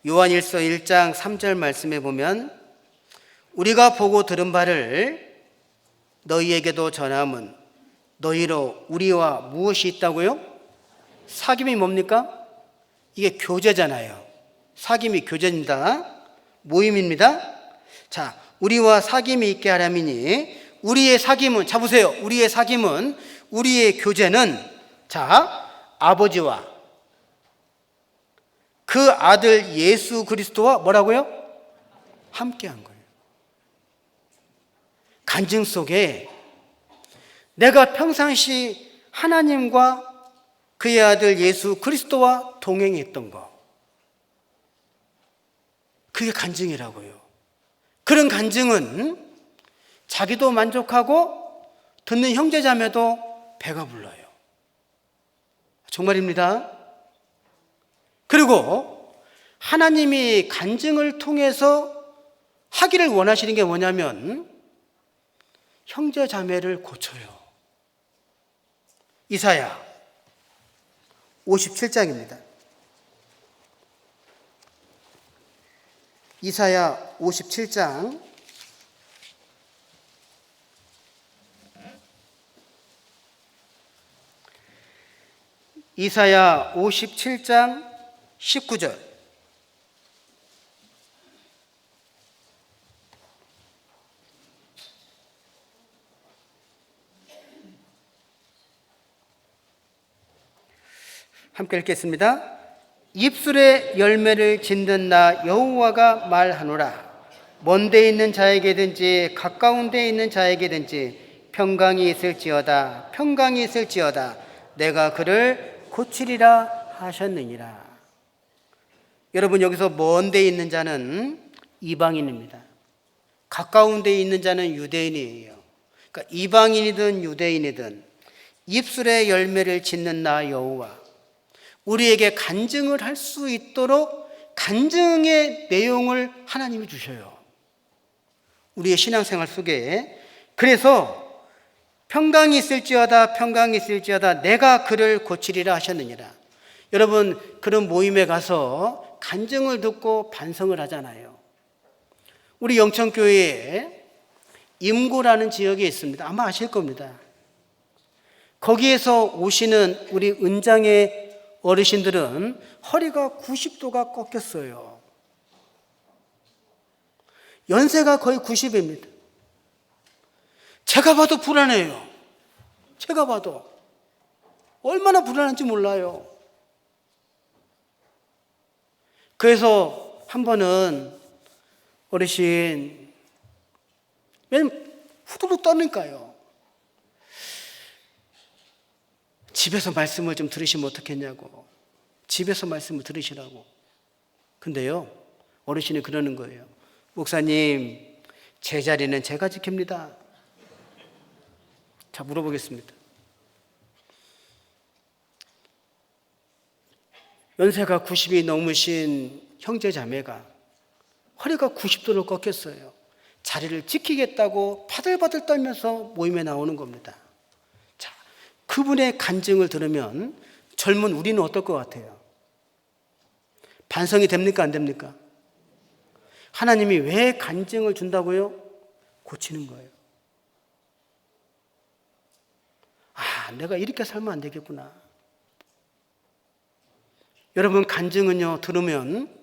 요한 1서 1장 3절 말씀에 보면, 우리가 보고 들은 바를 너희에게도 전함은 너희로 우리와 무엇이 있다고요? 사귐이 뭡니까? 이게 교제잖아요. 사귐이 교제입니다. 모임입니다. 자, 우리와 사귐이 있게 하려니니, 우리의 사귐은, 자 보세요, 우리의 사귐은, 우리의 교제는, 자, 아버지와 그 아들 예수 그리스도와 뭐라고요? 함께한 거예요. 간증 속에 내가 평상시 하나님과 그의 아들 예수 그리스도와 동행했던 거, 그게 간증이라고요. 그런 간증은 자기도 만족하고 듣는 형제자매도 배가 불러요. 정말입니다. 그리고 하나님이 간증을 통해서 하기를 원하시는 게 뭐냐면 형제자매를 고쳐요. 이사야 57장입니다. 이사야 57장 19절. 함께 읽겠습니다. 입술에 열매를 짓는 나 여호와가 말하노라. 먼 데 있는 자에게든지 가까운 데 있는 자에게든지 평강이 있을지어다 평강이 있을지어다 내가 그를 고치리라 하셨느니라. 여러분, 여기서 먼 데 있는 자는 이방인입니다. 가까운 데 있는 자는 유대인이에요. 그러니까 이방인이든 유대인이든 입술에 열매를 짓는 나 여호와, 우리에게 간증을 할 수 있도록 간증의 내용을 하나님이 주셔요. 우리의 신앙생활 속에. 그래서 평강이 있을지어다 평강이 있을지어다 내가 그를 고치리라 하셨느니라. 여러분, 그런 모임에 가서 간증을 듣고 반성을 하잖아요. 우리 영천교회에 임구라는 지역이 있습니다. 아마 아실 겁니다. 거기에서 오시는 우리 은장의 어르신들은 허리가 90도가 꺾였어요. 연세가 거의 90입니다. 제가 봐도 불안해요. 제가 봐도 얼마나 불안한지 몰라요. 그래서 한 번은 어르신, 왜냐면 후두둑 떠니까요. 집에서 말씀을 좀 들으시면 어떻겠냐고. 집에서 말씀을 들으시라고. 근데요, 어르신이 그러는 거예요. 목사님, 제 자리는 제가 지킵니다. 자, 물어보겠습니다. 연세가 90이 넘으신 형제 자매가 허리가 90도를 꺾였어요. 자리를 지키겠다고 파들파들 떨면서 모임에 나오는 겁니다. 자, 그분의 간증을 들으면 젊은 우리는 어떨 것 같아요? 반성이 됩니까? 안 됩니까? 하나님이 왜 간증을 준다고요? 고치는 거예요. 아, 내가 이렇게 살면 안 되겠구나. 여러분, 간증은요, 들으면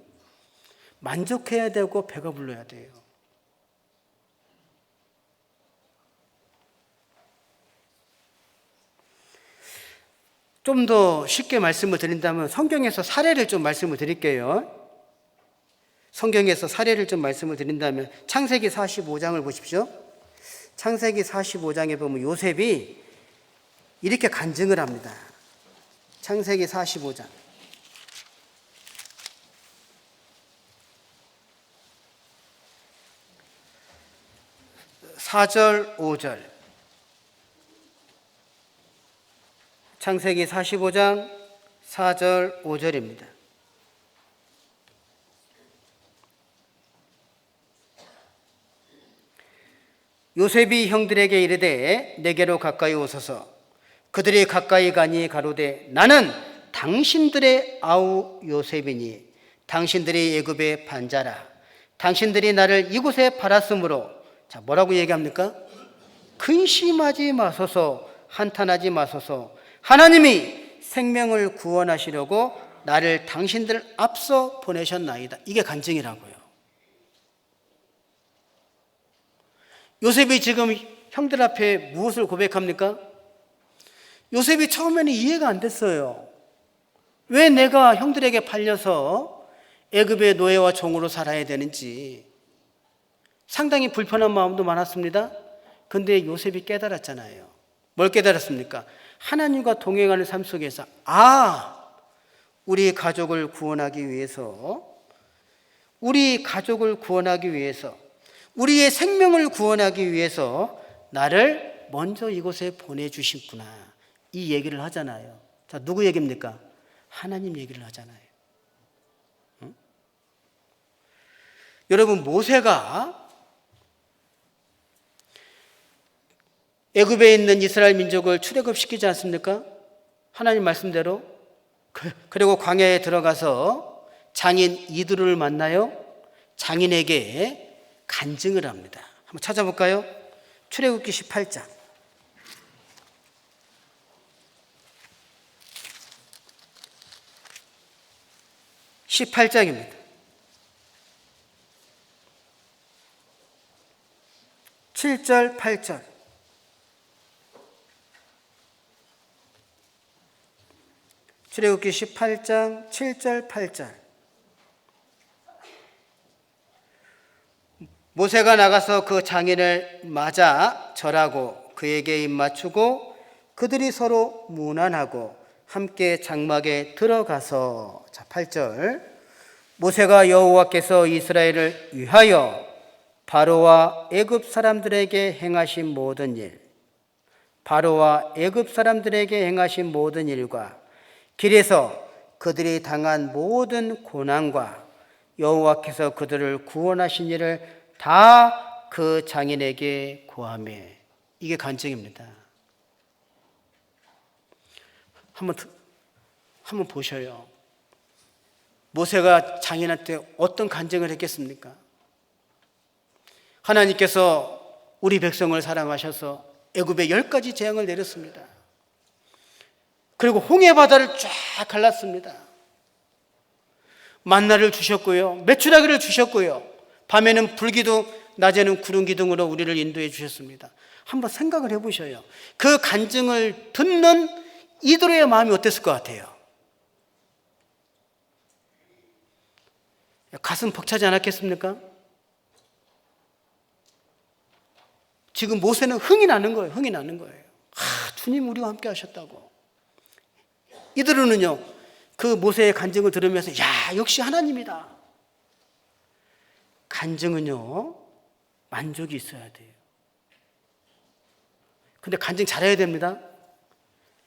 만족해야 되고 배가 불러야 돼요. 좀 더 쉽게 말씀을 드린다면 성경에서 사례를 좀 말씀을 드릴게요. 성경에서 사례를 좀 말씀을 드린다면 창세기 45장을 보십시오. 창세기 45장에 보면 요셉이 이렇게 간증을 합니다. 창세기 45장 4절 5절. 창세기 45장 4절 5절입니다. 요셉이 형들에게 이르되 내게로 가까이 오소서. 그들이 가까이 가니 가로되 나는 당신들의 아우 요셉이니 당신들이 애굽의 반자라. 당신들이 나를 이곳에 팔았으므로, 자, 뭐라고 얘기합니까? 근심하지 마소서, 한탄하지 마소서. 하나님이 생명을 구원하시려고 나를 당신들 앞서 보내셨나이다. 이게 간증이라고요. 요셉이 지금 형들 앞에 무엇을 고백합니까? 요셉이 처음에는 이해가 안 됐어요. 왜 내가 형들에게 팔려서 애굽의 노예와 종으로 살아야 되는지 상당히 불편한 마음도 많았습니다. 근데 요셉이 깨달았잖아요. 뭘 깨달았습니까? 하나님과 동행하는 삶 속에서 우리 가족을 구원하기 위해서, 우리 가족을 구원하기 위해서, 우리의 생명을 구원하기 위해서 나를 먼저 이곳에 보내주셨구나, 이 얘기를 하잖아요. 자, 누구 얘기입니까? 하나님 얘기를 하잖아요. 응? 여러분, 모세가 애굽에 있는 이스라엘 민족을 출애굽시키지 않습니까? 하나님 말씀대로. 그리고 광야에 들어가서 장인 이드로를 만나요. 장인에게 간증을 합니다. 한번 찾아볼까요? 출애굽기 18장 18장입니다. 7절 8절. 출애굽기 18장 7절 8절. 모세가 나가서 그 장인을 맞아 절하고 그에게 입맞추고 그들이 서로 문안하고 함께 장막에 들어가서, 자 8절. 모세가 여호와께서 이스라엘을 위하여 바로와 애굽 사람들에게 행하신 모든 일, 바로와 애굽 사람들에게 행하신 모든 일과 길에서 그들이 당한 모든 고난과 여호와께서 그들을 구원하신 일을 다 그 장인에게 고하며. 이게 간증입니다. 한번 보셔요. 모세가 장인한테 어떤 간증을 했겠습니까? 하나님께서 우리 백성을 사랑하셔서 애굽에 10가지 재앙을 내렸습니다. 그리고 홍해 바다를 쫙 갈랐습니다. 만나를 주셨고요, 메추라기를 주셨고요, 밤에는 불기둥, 낮에는 구름 기둥으로 우리를 인도해 주셨습니다. 한번 생각을 해보셔요. 그 간증을 듣는 이들의 마음이 어땠을 것 같아요? 가슴 벅차지 않았겠습니까? 지금 모세는 흥이 나는 거예요. 흥이 나는 거예요. 주님 우리와 함께 하셨다고. 이들은요, 그 모세의 간증을 들으면서 야, 역시 하나님이다. 간증은요, 만족이 있어야 돼요. 근데 간증 잘해야 됩니다.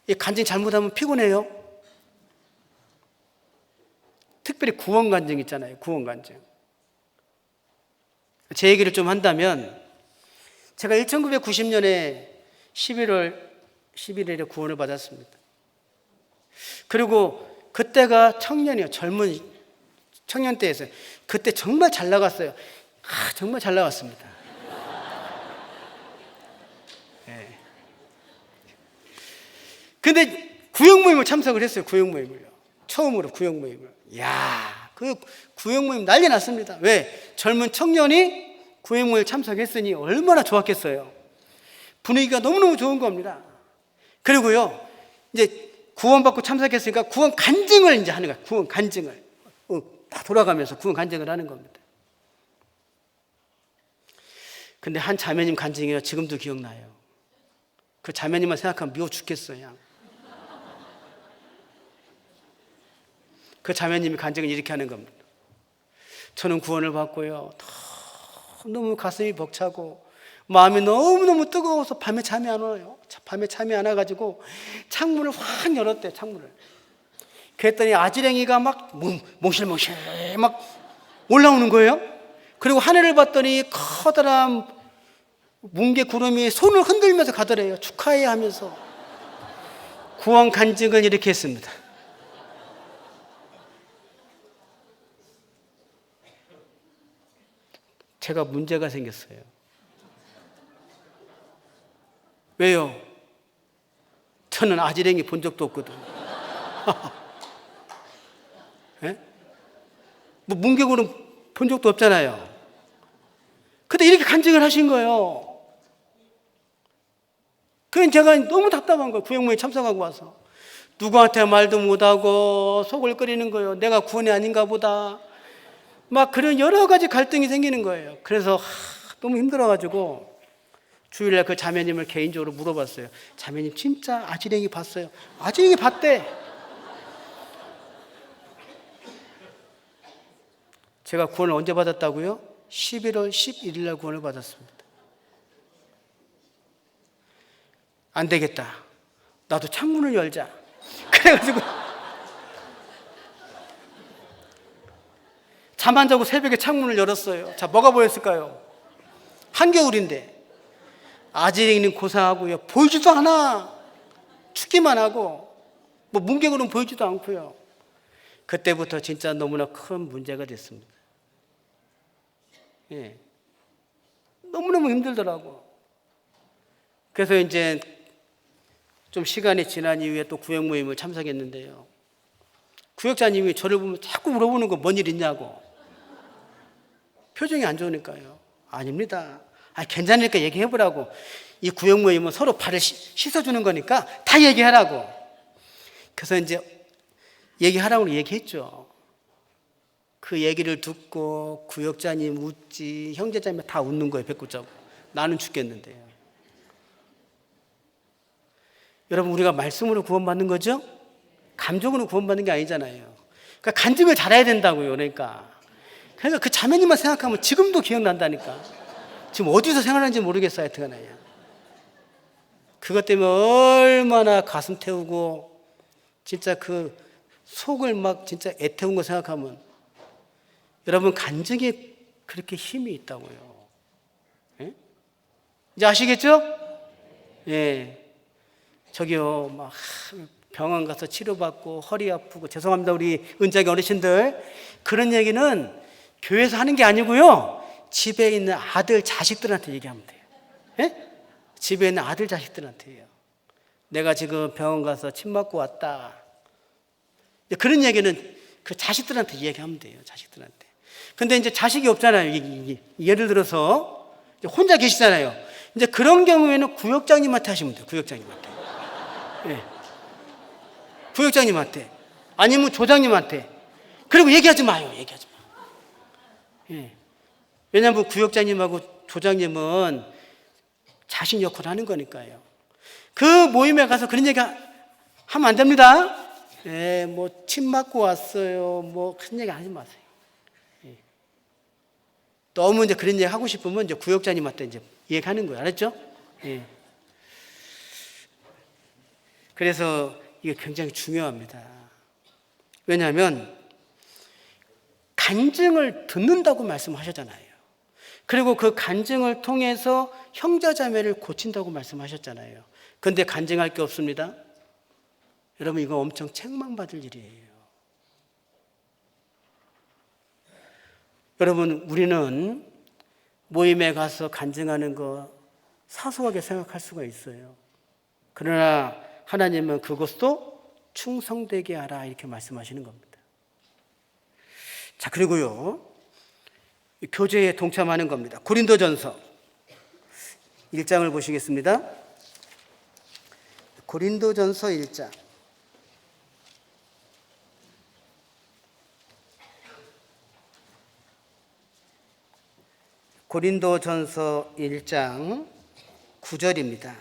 이 간증 잘못하면 피곤해요. 특별히 구원 간증 있잖아요. 구원 간증. 제 얘기를 좀 한다면, 제가 1990년에 11월 11일에 구원을 받았습니다. 그리고 그때가 청년이요, 젊은 청년 때였어요. 그때 정말 잘 나갔어요. 정말 잘 나갔습니다. 네. 근데 구역 모임을 참석을 했어요. 구역 모임을요. 처음으로 구역 모임을. 야, 그 구역 모임 난리 났습니다. 왜? 젊은 청년이 구역 모임을 참석했으니 얼마나 좋았겠어요. 분위기가 너무너무 좋은 겁니다. 그리고요, 이제 구원받고 참석했으니까 구원 간증을 이제 하는 거예요. 구원 간증을. 다 돌아가면서 구원 간증을 하는 겁니다. 근데 한 자매님 간증이요, 지금도 기억나요. 그 자매님만 생각하면 미워 죽겠어요. 그 자매님이 간증을 이렇게 하는 겁니다. 저는 구원을 받고요, 너무 가슴이 벅차고 마음이 너무너무 뜨거워서 밤에 잠이 안 와요. 밤에 잠이 안 와가지고 창문을 확 열었대요. 창문을. 그랬더니 아지랭이가 막 몽실몽실 막 올라오는 거예요. 그리고 하늘을 봤더니 커다란 뭉게 구름이 손을 흔들면서 가더래요. 축하해 하면서. 구원 간증을 이렇게 했습니다. 제가 문제가 생겼어요. 왜요? 저는 아지랭이 본 적도 없거든. 네? 뭐 문개구름 본 적도 없잖아요. 근데 이렇게 간증을 하신 거예요. 그건 제가 너무 답답한 거예요. 구역모에 참석하고 와서 누구한테 말도 못하고 속을 끓이는 거예요. 내가 구원이 아닌가 보다. 막 그런 여러 가지 갈등이 생기는 거예요. 그래서 너무 힘들어가지고 주일날 그 자매님을 개인적으로 물어봤어요. 자매님 진짜 아지랭이 봤어요? 아지랭이 봤대. 제가 구원을 언제 받았다고요? 11월 11일 날 구원을 받았습니다. 안 되겠다. 나도 창문을 열자. 그래가지고 잠 안 자고 새벽에 창문을 열었어요. 자, 뭐가 보였을까요? 한겨울인데 아지랭이는 고상하고요, 보이지도 않아. 춥기만 하고 뭐 문개구름 보이지도 않고요. 그때부터 진짜 너무나 큰 문제가 됐습니다. 예. 너무너무 힘들더라고. 그래서 이제 좀 시간이 지난 이후에 또 구역 모임을 참석했는데요, 구역자님이 저를 보면 자꾸 물어보는 거 뭔 일 있냐고. 표정이 안 좋으니까요. 아닙니다. 괜찮으니까 얘기해보라고. 이 구역 모임은 서로 발을 씻어주는 거니까 다 얘기하라고. 그래서 이제 얘기하라고 얘기했죠. 그 얘기를 듣고 구역자님 웃지, 형제자매 다 웃는 거예요. 배꼽 잡고. 나는 죽겠는데요. 여러분, 우리가 말씀으로 구원받는 거죠? 감정으로 구원받는 게 아니잖아요. 그러니까 간증을 잘해야 된다고요. 그러니까 그 자매님만 생각하면 지금도 기억난다니까. 지금 어디서 생활하는지 모르겠어요. 하여튼간에. 그것 때문에 얼마나 가슴 태우고 진짜 그 속을 막 진짜 애태운 거 생각하면, 여러분, 간증에 그렇게 힘이 있다고요. 예? 이제 아시겠죠? 예. 저기요, 막 병원 가서 치료받고 허리 아프고, 죄송합니다 우리 은장이 어르신들, 그런 얘기는 교회에서 하는 게 아니고요, 집에 있는 아들 자식들한테 얘기하면 돼요. 예? 집에 있는 아들 자식들한테요. 내가 지금 병원 가서 침 맞고 왔다. 그런 얘기는 그 자식들한테 얘기하면 돼요. 자식들한테. 근데 이제 자식이 없잖아요. 예를 들어서 혼자 계시잖아요. 이제 그런 경우에는 구역장님한테 하시면 돼요. 구역장님한테. 예. 구역장님한테. 아니면 조장님한테. 그리고 얘기하지 마요. 얘기하지 마. 예. 왜냐하면 구역장님하고 조장님은 자신 역할을 하는 거니까요. 그 모임에 가서 그런 얘기 하면 안 됩니다. 예, 뭐 침 맞고 왔어요. 뭐 그런 얘기 하지 마세요. 예. 너무 이제 그런 얘기 하고 싶으면 이제 구역장님한테 이제 얘기하는 거예요. 알았죠? 예. 그래서 이게 굉장히 중요합니다. 왜냐하면 간증을 듣는다고 말씀하셨잖아요. 그리고 그 간증을 통해서 형제자매를 고친다고 말씀하셨잖아요. 그런데 간증할 게 없습니다. 여러분, 이거 엄청 책망받을 일이에요. 여러분, 우리는 모임에 가서 간증하는 거 사소하게 생각할 수가 있어요. 그러나 하나님은 그것도 충성되게 하라, 이렇게 말씀하시는 겁니다. 자, 그리고요, 교제에 동참하는 겁니다. 고린도전서 1장을 보시겠습니다. 고린도전서 1장. 고린도전서 1장 9절입니다.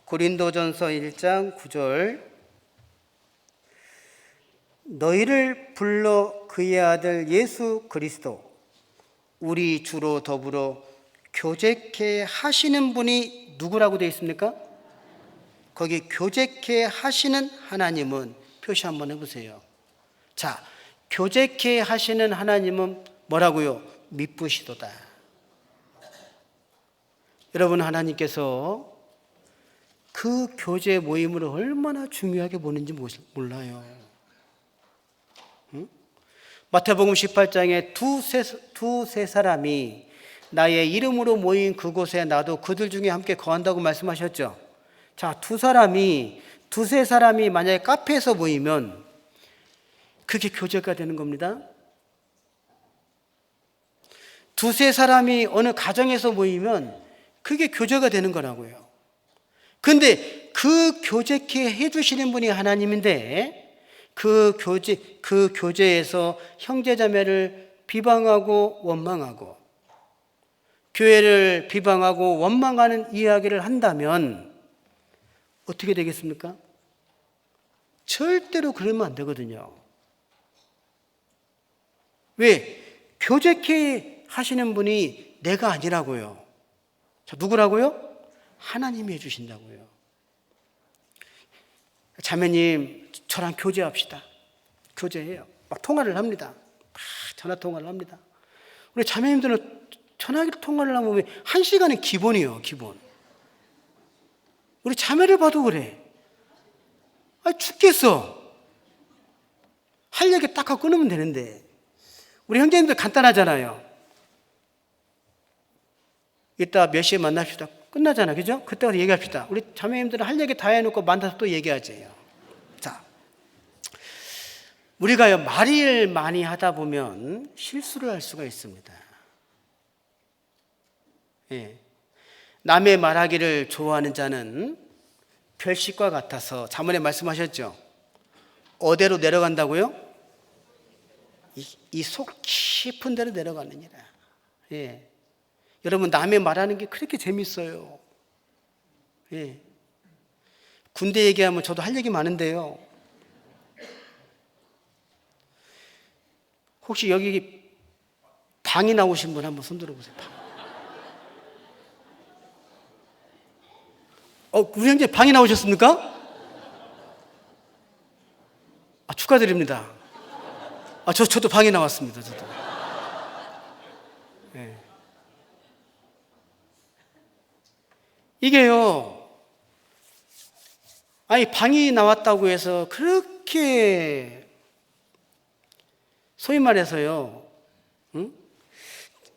고린도전서 1장 9절. 너희를 불러 그의 아들 예수 그리스도 우리 주로 더불어 교제케 하시는 분이 누구라고 되어 있습니까? 거기 교제케 하시는 하나님은 표시 한번 해보세요. 자, 교제케 하시는 하나님은 뭐라고요? 미쁘시도다. 여러분, 하나님께서 그 교제 모임을 얼마나 중요하게 보는지 몰라요. 마태복음 18장에 두세 사람이 나의 이름으로 모인 그곳에 나도 그들 중에 함께 거한다고 말씀하셨죠. 자, 두세 사람이 만약에 카페에서 모이면 그게 교제가 되는 겁니다. 두세 사람이 어느 가정에서 모이면 그게 교제가 되는 거라고요. 근데 그 교제케 해주시는 분이 하나님인데, 그 교제에서 형제자매를 비방하고 원망하고 교회를 비방하고 원망하는 이야기를 한다면 어떻게 되겠습니까? 절대로 그러면 안 되거든요. 왜? 교제케 하시는 분이 내가 아니라고요. 자, 누구라고요? 하나님이 해주신다고요. 자매님, 저랑 교제합시다. 교제해요. 막 통화를 합니다. 전화 통화를 합니다. 우리 자매님들은 전화 통화를 하면 1시간은 기본이에요. 기본. 우리 자매를 봐도 그래. 죽겠어. 할 얘기 딱 하고 끊으면 되는데. 우리 형제님들 간단하잖아요. 이따 몇 시에 만납시다. 끝나잖아. 그죠? 그때 가서 얘기합시다. 우리 자매님들은 할 얘기 다 해놓고 만나서 또 얘기하지. 자, 우리가 말을 많이 하다 보면 실수를 할 수가 있습니다. 예. 남의 말하기를 좋아하는 자는 별식과 같아서 자문에 말씀하셨죠. 어디로 내려간다고요? 이 속 깊은 데로 내려가느니라. 예. 여러분, 남의 말하는 게 그렇게 재밌어요. 예. 군대 얘기하면 저도 할 얘기 많은데요. 혹시 여기 방이 나오신 분 한번 손 들어보세요. 우리 형제 방이 나오셨습니까? 축하드립니다. 저도 방이 나왔습니다. 저도. 네. 이게요. 방이 나왔다고 해서 그렇게 소위 말해서요. 응?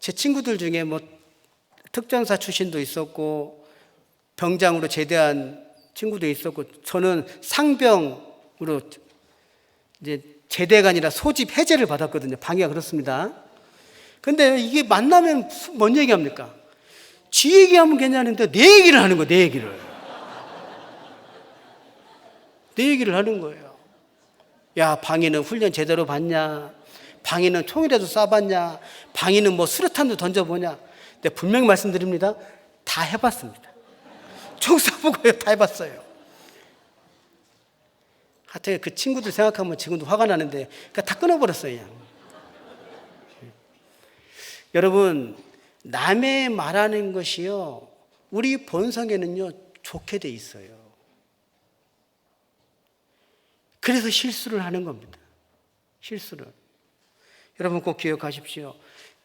제 친구들 중에 뭐 특전사 출신도 있었고 병장으로 제대한 친구도 있었고 저는 상병으로 이제 제대가 아니라 소집 해제를 받았거든요. 방위가 그렇습니다. 근데 이게 만나면 뭔 얘기합니까? 지 얘기하면 괜찮은데 내 얘기를 하는 거예요. 내 얘기를 하는 거예요. 야, 방위는 훈련 제대로 받냐? 방위는 총이라도 쏴봤냐? 방위는 뭐 수류탄도 던져보냐? 근데 분명히 말씀드립니다. 다 해봤습니다. 총 쏴보고요. 다 해봤어요. 하여튼 그 친구들 생각하면 지금도 화가 나는데 다 끊어버렸어요. 그냥. 여러분, 남의 말하는 것이요, 우리 본성에는요 좋게 돼 있어요. 그래서 실수를 하는 겁니다. 실수를. 여러분 꼭 기억하십시오.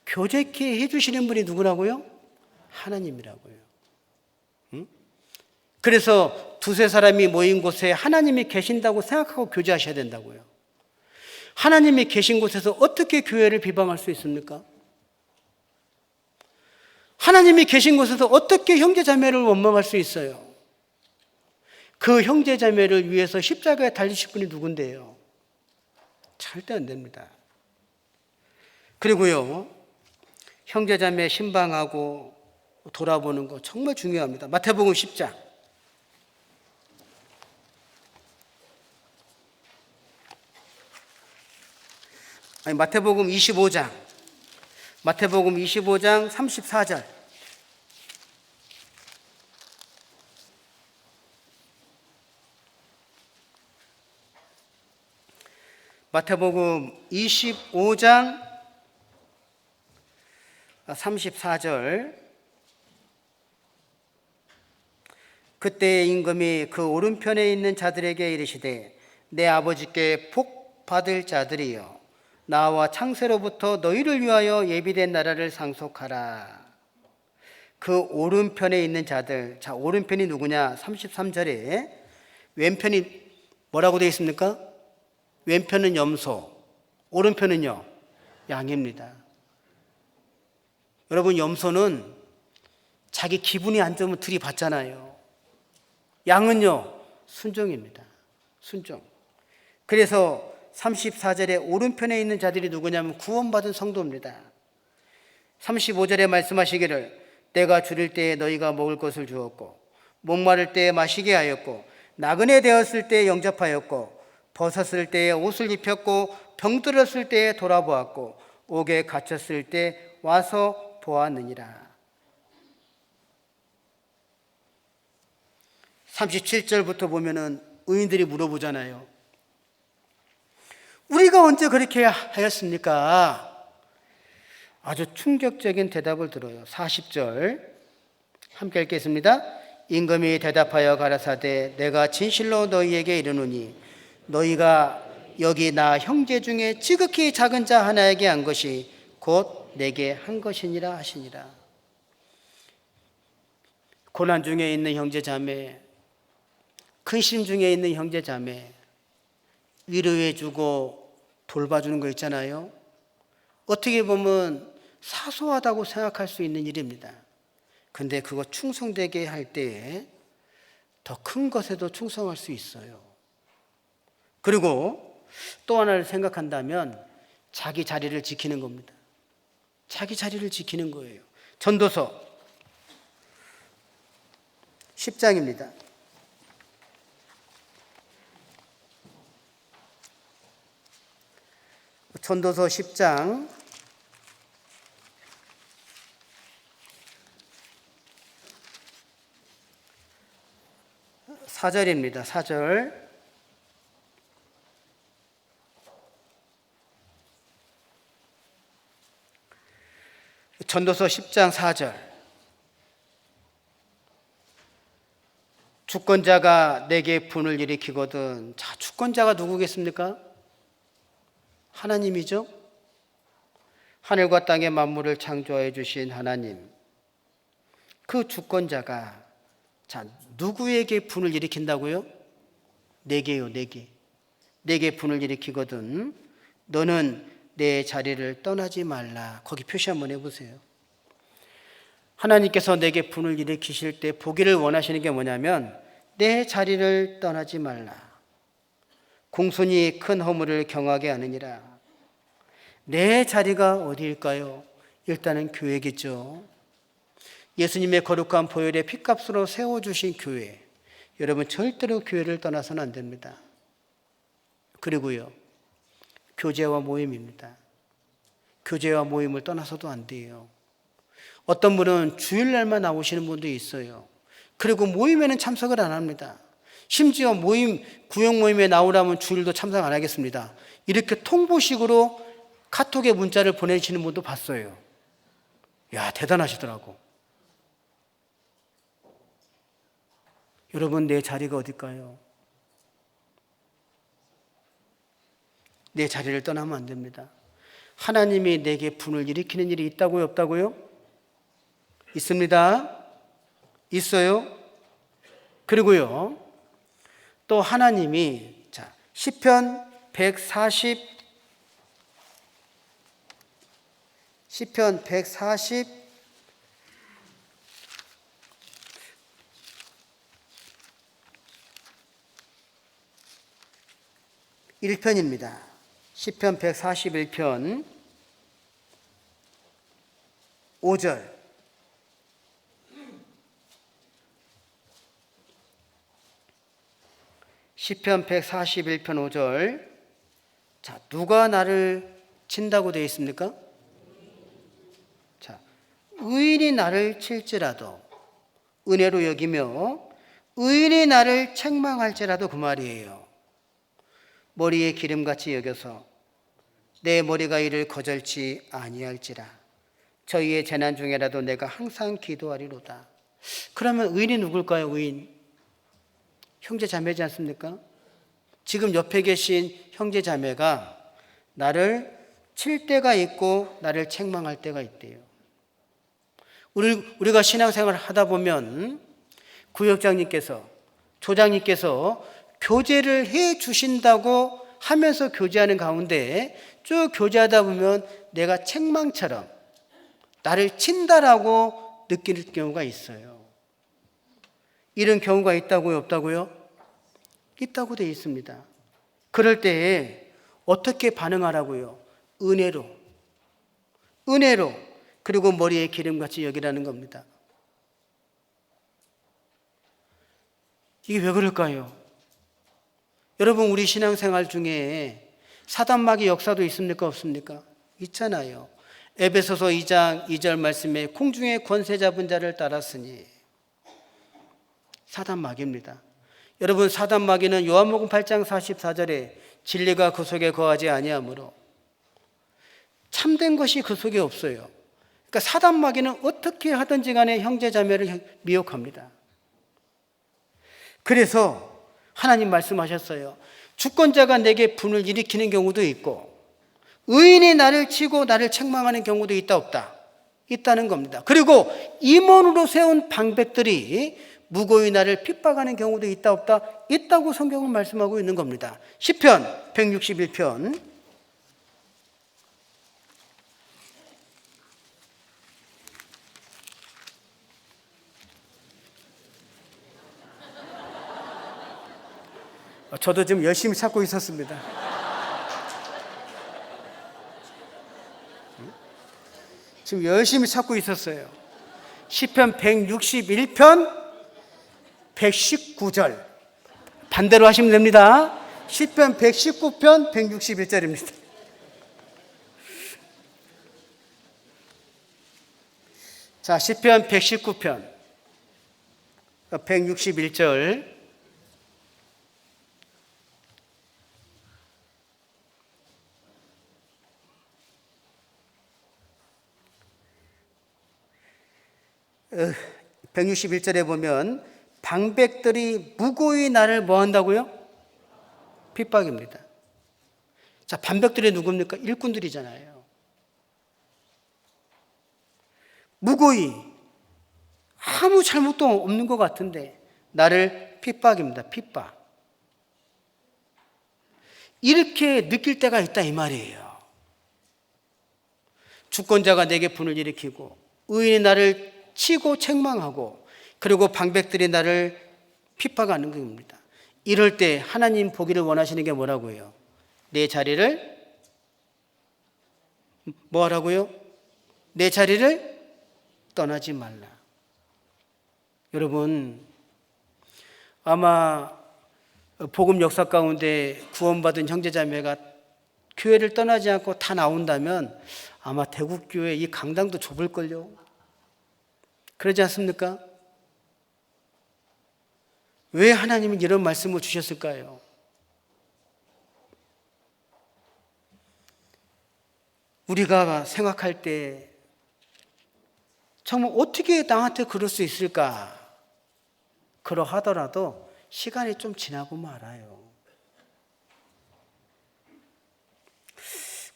교제케 해주시는 분이 누구라고요? 하나님이라고요. 응? 그래서 두세 사람이 모인 곳에 하나님이 계신다고 생각하고 교제하셔야 된다고요. 하나님이 계신 곳에서 어떻게 교회를 비방할 수 있습니까? 하나님이 계신 곳에서 어떻게 형제자매를 원망할 수 있어요? 그 형제자매를 위해서 십자가에 달리실 분이 누군데요? 절대 안 됩니다. 그리고요, 형제자매 신방하고 돌아보는 거 정말 중요합니다. 마태복음 10장. 마태복음 25장. 마태복음 25장 34절. 마태복음 25장 34절. 그때 임금이 그 오른편에 있는 자들에게 이르시되 내 아버지께 복 받을 자들이여 나와 창세로부터 너희를 위하여 예비된 나라를 상속하라. 그 오른편에 있는 자들. 자, 오른편이 누구냐? 33절에 왼편이 뭐라고 되어 있습니까? 왼편은 염소, 오른편은요 양입니다. 여러분, 염소는 자기 기분이 안 좋으면 들이받잖아요. 양은요 순종입니다. 순종. 그래서 34절에 오른편에 있는 자들이 누구냐면 구원받은 성도입니다. 35절에 말씀하시기를 때가 주릴 때에 너희가 먹을 것을 주었고 목마를 때에 마시게 하였고 나그네 되었을 때에 영접하였고 벗었을 때에 옷을 입혔고 병들었을 때에 돌아보았고 옥에 갇혔을 때 와서 보았느니라. 37절부터 보면은 의인들이 물어보잖아요. 우리가 언제 그렇게 하였습니까? 아주 충격적인 대답을 들어요. 40절 함께 읽겠습니다. 임금이 대답하여 가라사대 내가 진실로 너희에게 이르노니 너희가 여기 나 형제 중에 지극히 작은 자 하나에게 한 것이 곧 내게 한 것이니라 하시니라. 고난 중에 있는 형제 자매, 근심 중에 있는 형제 자매 위로해 주고 돌봐주는 거 있잖아요. 어떻게 보면 사소하다고 생각할 수 있는 일입니다. 근데 그거 충성되게 할 때에 더 큰 것에도 충성할 수 있어요. 그리고 또 하나를 생각한다면 자기 자리를 지키는 겁니다. 자기 자리를 지키는 거예요. 전도서 10장입니다. 전도서 10장 4절입니다. 4절. 전도서 10장 4절. 주권자가 내게 분을 일으키거든. 자, 주권자가 누구겠습니까? 하나님이죠. 하늘과 땅의 만물을 창조해 주신 하나님. 그 주권자가 자, 누구에게 분을 일으킨다고요? 내게요, 내게. 내게 분을 일으키거든. 너는 내 자리를 떠나지 말라. 거기 표시 한번 해보세요. 하나님께서 내게 분을 일으키실 때 보기를 원하시는 게 뭐냐면 내 자리를 떠나지 말라. 공손히 큰 허물을 경하게 하느니라. 내 자리가 어디일까요? 일단은 교회겠죠. 예수님의 거룩한 보혈의 피값으로 세워주신 교회. 여러분 절대로 교회를 떠나서는 안 됩니다. 그리고요, 교제와 모임입니다. 교제와 모임을 떠나서도 안 돼요. 어떤 분은 주일날만 나오시는 분도 있어요. 그리고 모임에는 참석을 안 합니다. 심지어 모임, 구역 모임에 나오라면 주일도 참석 안 하겠습니다. 이렇게 통보식으로 카톡에 문자를 보내시는 분도 봤어요. 야, 대단하시더라고. 여러분, 내 자리가 어딜까요? 내 자리를 떠나면 안 됩니다. 하나님이 내게 분을 일으키는 일이 있다고요, 없다고요? 있습니다. 있어요. 그리고요, 또 하나님이 자, 시편 140 1편입니다. 시편 141편 5절. 시편 141편 5절. 자, 누가 나를 친다고 되어 있습니까? 자, 의인이 나를 칠지라도 은혜로 여기며 의인이 나를 책망할지라도 그 말이에요. 머리에 기름같이 여겨서 내 머리가 이를 거절치 아니할지라. 저희의 재난 중에라도 내가 항상 기도하리로다. 그러면 의인이 누굴까요? 의인. 형제 자매지 않습니까? 지금 옆에 계신 형제 자매가 나를 칠 때가 있고 나를 책망할 때가 있대요. 우리가 신앙생활을 하다 보면 구역장님께서, 조장님께서 교제를 해 주신다고 하면서 교제하는 가운데 쭉 교제하다 보면 내가 책망처럼 나를 친다라고 느낄 경우가 있어요. 이런 경우가 있다고요, 없다고요? 있다고 되어 있습니다. 그럴 때 어떻게 반응하라고요? 은혜로. 은혜로. 그리고 머리에 기름같이 여기라는 겁니다. 이게 왜 그럴까요? 여러분, 우리 신앙생활 중에 사단마귀 역사도 있습니까, 없습니까? 있잖아요. 에베소서 2장 2절 말씀에 공중의 권세 잡은 자를 따랐으니 사단마귀입니다. 여러분, 사단마귀는 요한복음 8장 44절에 진리가 그 속에 거하지 아니하므로 참된 것이 그 속에 없어요. 그러니까 사단마귀는 어떻게 하든지 간에 형제자매를 미혹합니다. 그래서 하나님 말씀하셨어요. 주권자가 내게 분을 일으키는 경우도 있고 의인이 나를 치고 나를 책망하는 경우도 있다, 없다? 있다는 겁니다. 그리고 임원으로 세운 방백들이 무고히 나를 핍박하는 경우도 있다, 없다? 있다고 성경은 말씀하고 있는 겁니다. 시편 161편 저도 지금 열심히 찾고 있었습니다. 지금 열심히 찾고 있었어요. 시편 161편 119절. 반대로 하시면 됩니다. 시편 119편 161절입니다. 자, 시편 119편 161절. 어, 161절에 보면 방백들이 무고히 나를 뭐 한다고요? 핍박입니다. 자, 방백들이 누굽니까? 일꾼들이잖아요. 무고히 아무 잘못도 없는 것 같은데 나를 핍박입니다. 핍박. 이렇게 느낄 때가 있다 이 말이에요. 주권자가 내게 분을 일으키고 의인이 나를 치고 책망하고 그리고 방백들이 나를 핍박하는 겁니다. 이럴 때 하나님 보기를 원하시는 게 뭐라고요? 내 자리를 뭐 하라고요? 내 자리를 떠나지 말라. 여러분, 아마 복음 역사 가운데 구원받은 형제자매가 교회를 떠나지 않고 다 나온다면 아마 대국교회 이 강당도 좁을걸요. 그러지 않습니까? 왜 하나님이 이런 말씀을 주셨을까요? 우리가 생각할 때 정말 어떻게 나한테 그럴 수 있을까? 그러하더라도 시간이 좀 지나고 말아요.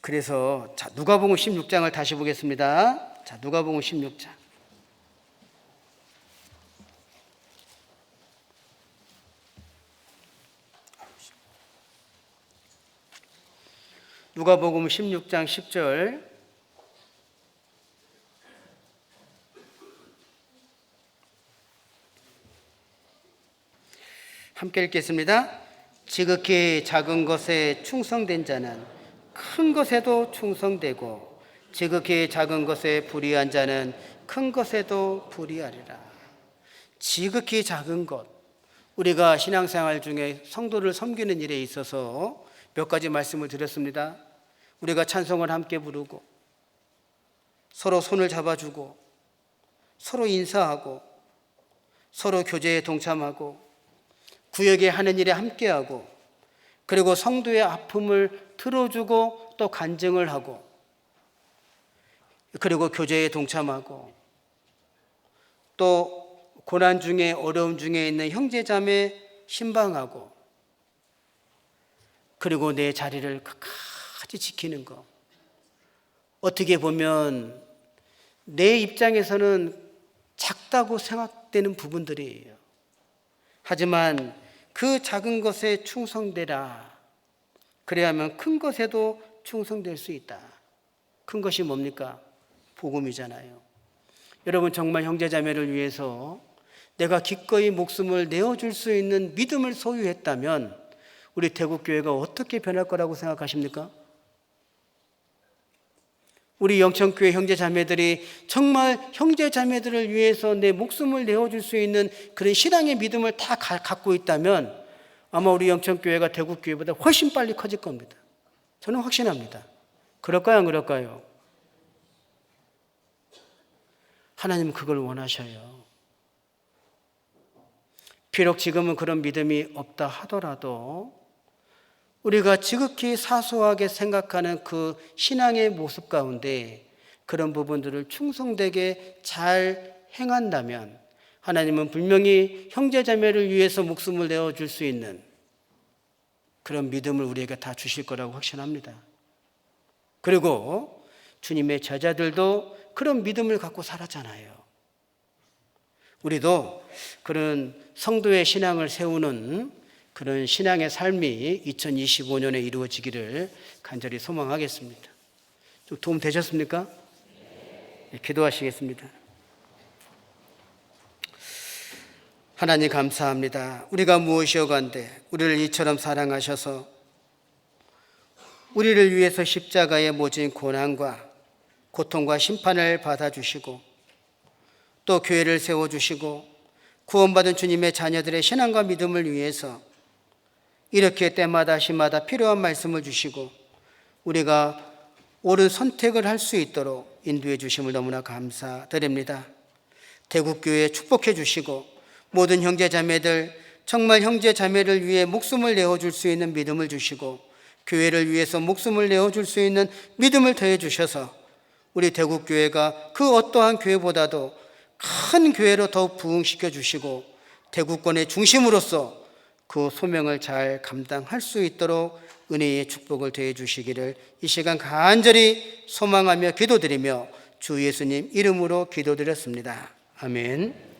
그래서 자, 누가복음 16장을 다시 보겠습니다. 자, 누가복음 16장. 누가복음 16장 10절. 함께 읽겠습니다. 지극히 작은 것에 충성된 자는 큰 것에도 충성되고 지극히 작은 것에 불의한 자는 큰 것에도 불의하리라. 지극히 작은 것. 우리가 신앙생활 중에 성도를 섬기는 일에 있어서 몇 가지 말씀을 드렸습니다. 우리가 찬송을 함께 부르고 서로 손을 잡아주고 서로 인사하고 서로 교제에 동참하고 구역에 하는 일에 함께하고 그리고 성도의 아픔을 들어주고 또 간증을 하고 그리고 교제에 동참하고 또 고난 중에 어려움 중에 있는 형제자매 신방하고 그리고 내 자리를 끝까지 지키는 것. 어떻게 보면 내 입장에서는 작다고 생각되는 부분들이에요. 하지만 그 작은 것에 충성되라. 그래야만 큰 것에도 충성될 수 있다. 큰 것이 뭡니까? 복음이잖아요. 여러분, 정말 형제자매를 위해서 내가 기꺼이 목숨을 내어줄 수 있는 믿음을 소유했다면 우리 대국교회가 어떻게 변할 거라고 생각하십니까? 우리 영천교회 형제자매들이 정말 형제자매들을 위해서 내 목숨을 내어줄 수 있는 그런 신앙의 믿음을 다 갖고 있다면 아마 우리 영천교회가 대국교회보다 훨씬 빨리 커질 겁니다. 저는 확신합니다. 그럴까요? 안 그럴까요? 하나님은 그걸 원하셔요. 비록 지금은 그런 믿음이 없다 하더라도 우리가 지극히 사소하게 생각하는 그 신앙의 모습 가운데 그런 부분들을 충성되게 잘 행한다면 하나님은 분명히 형제자매를 위해서 목숨을 내어줄 수 있는 그런 믿음을 우리에게 다 주실 거라고 확신합니다. 그리고 주님의 제자들도 그런 믿음을 갖고 살았잖아요. 우리도 그런 성도의 신앙을 세우는 그런 신앙의 삶이 2025년에 이루어지기를 간절히 소망하겠습니다. 좀 도움 되셨습니까? 네, 기도하시겠습니다. 하나님 감사합니다. 우리가 무엇이어간데 우리를 이처럼 사랑하셔서 우리를 위해서 십자가에 모진 고난과 고통과 심판을 받아주시고 또 교회를 세워주시고 구원받은 주님의 자녀들의 신앙과 믿음을 위해서 이렇게 때마다 시마다 필요한 말씀을 주시고 우리가 옳은 선택을 할 수 있도록 인도해 주심을 너무나 감사드립니다. 대국교회 축복해 주시고 모든 형제자매들 정말 형제자매를 위해 목숨을 내어줄 수 있는 믿음을 주시고 교회를 위해서 목숨을 내어줄 수 있는 믿음을 더해 주셔서 우리 대국교회가 그 어떠한 교회보다도 큰 교회로 더욱 부흥시켜 주시고 대국권의 중심으로서 그 소명을 잘 감당할 수 있도록 은혜의 축복을 더해 주시기를 이 시간 간절히 소망하며 기도드리며 주 예수님 이름으로 기도드렸습니다. 아멘.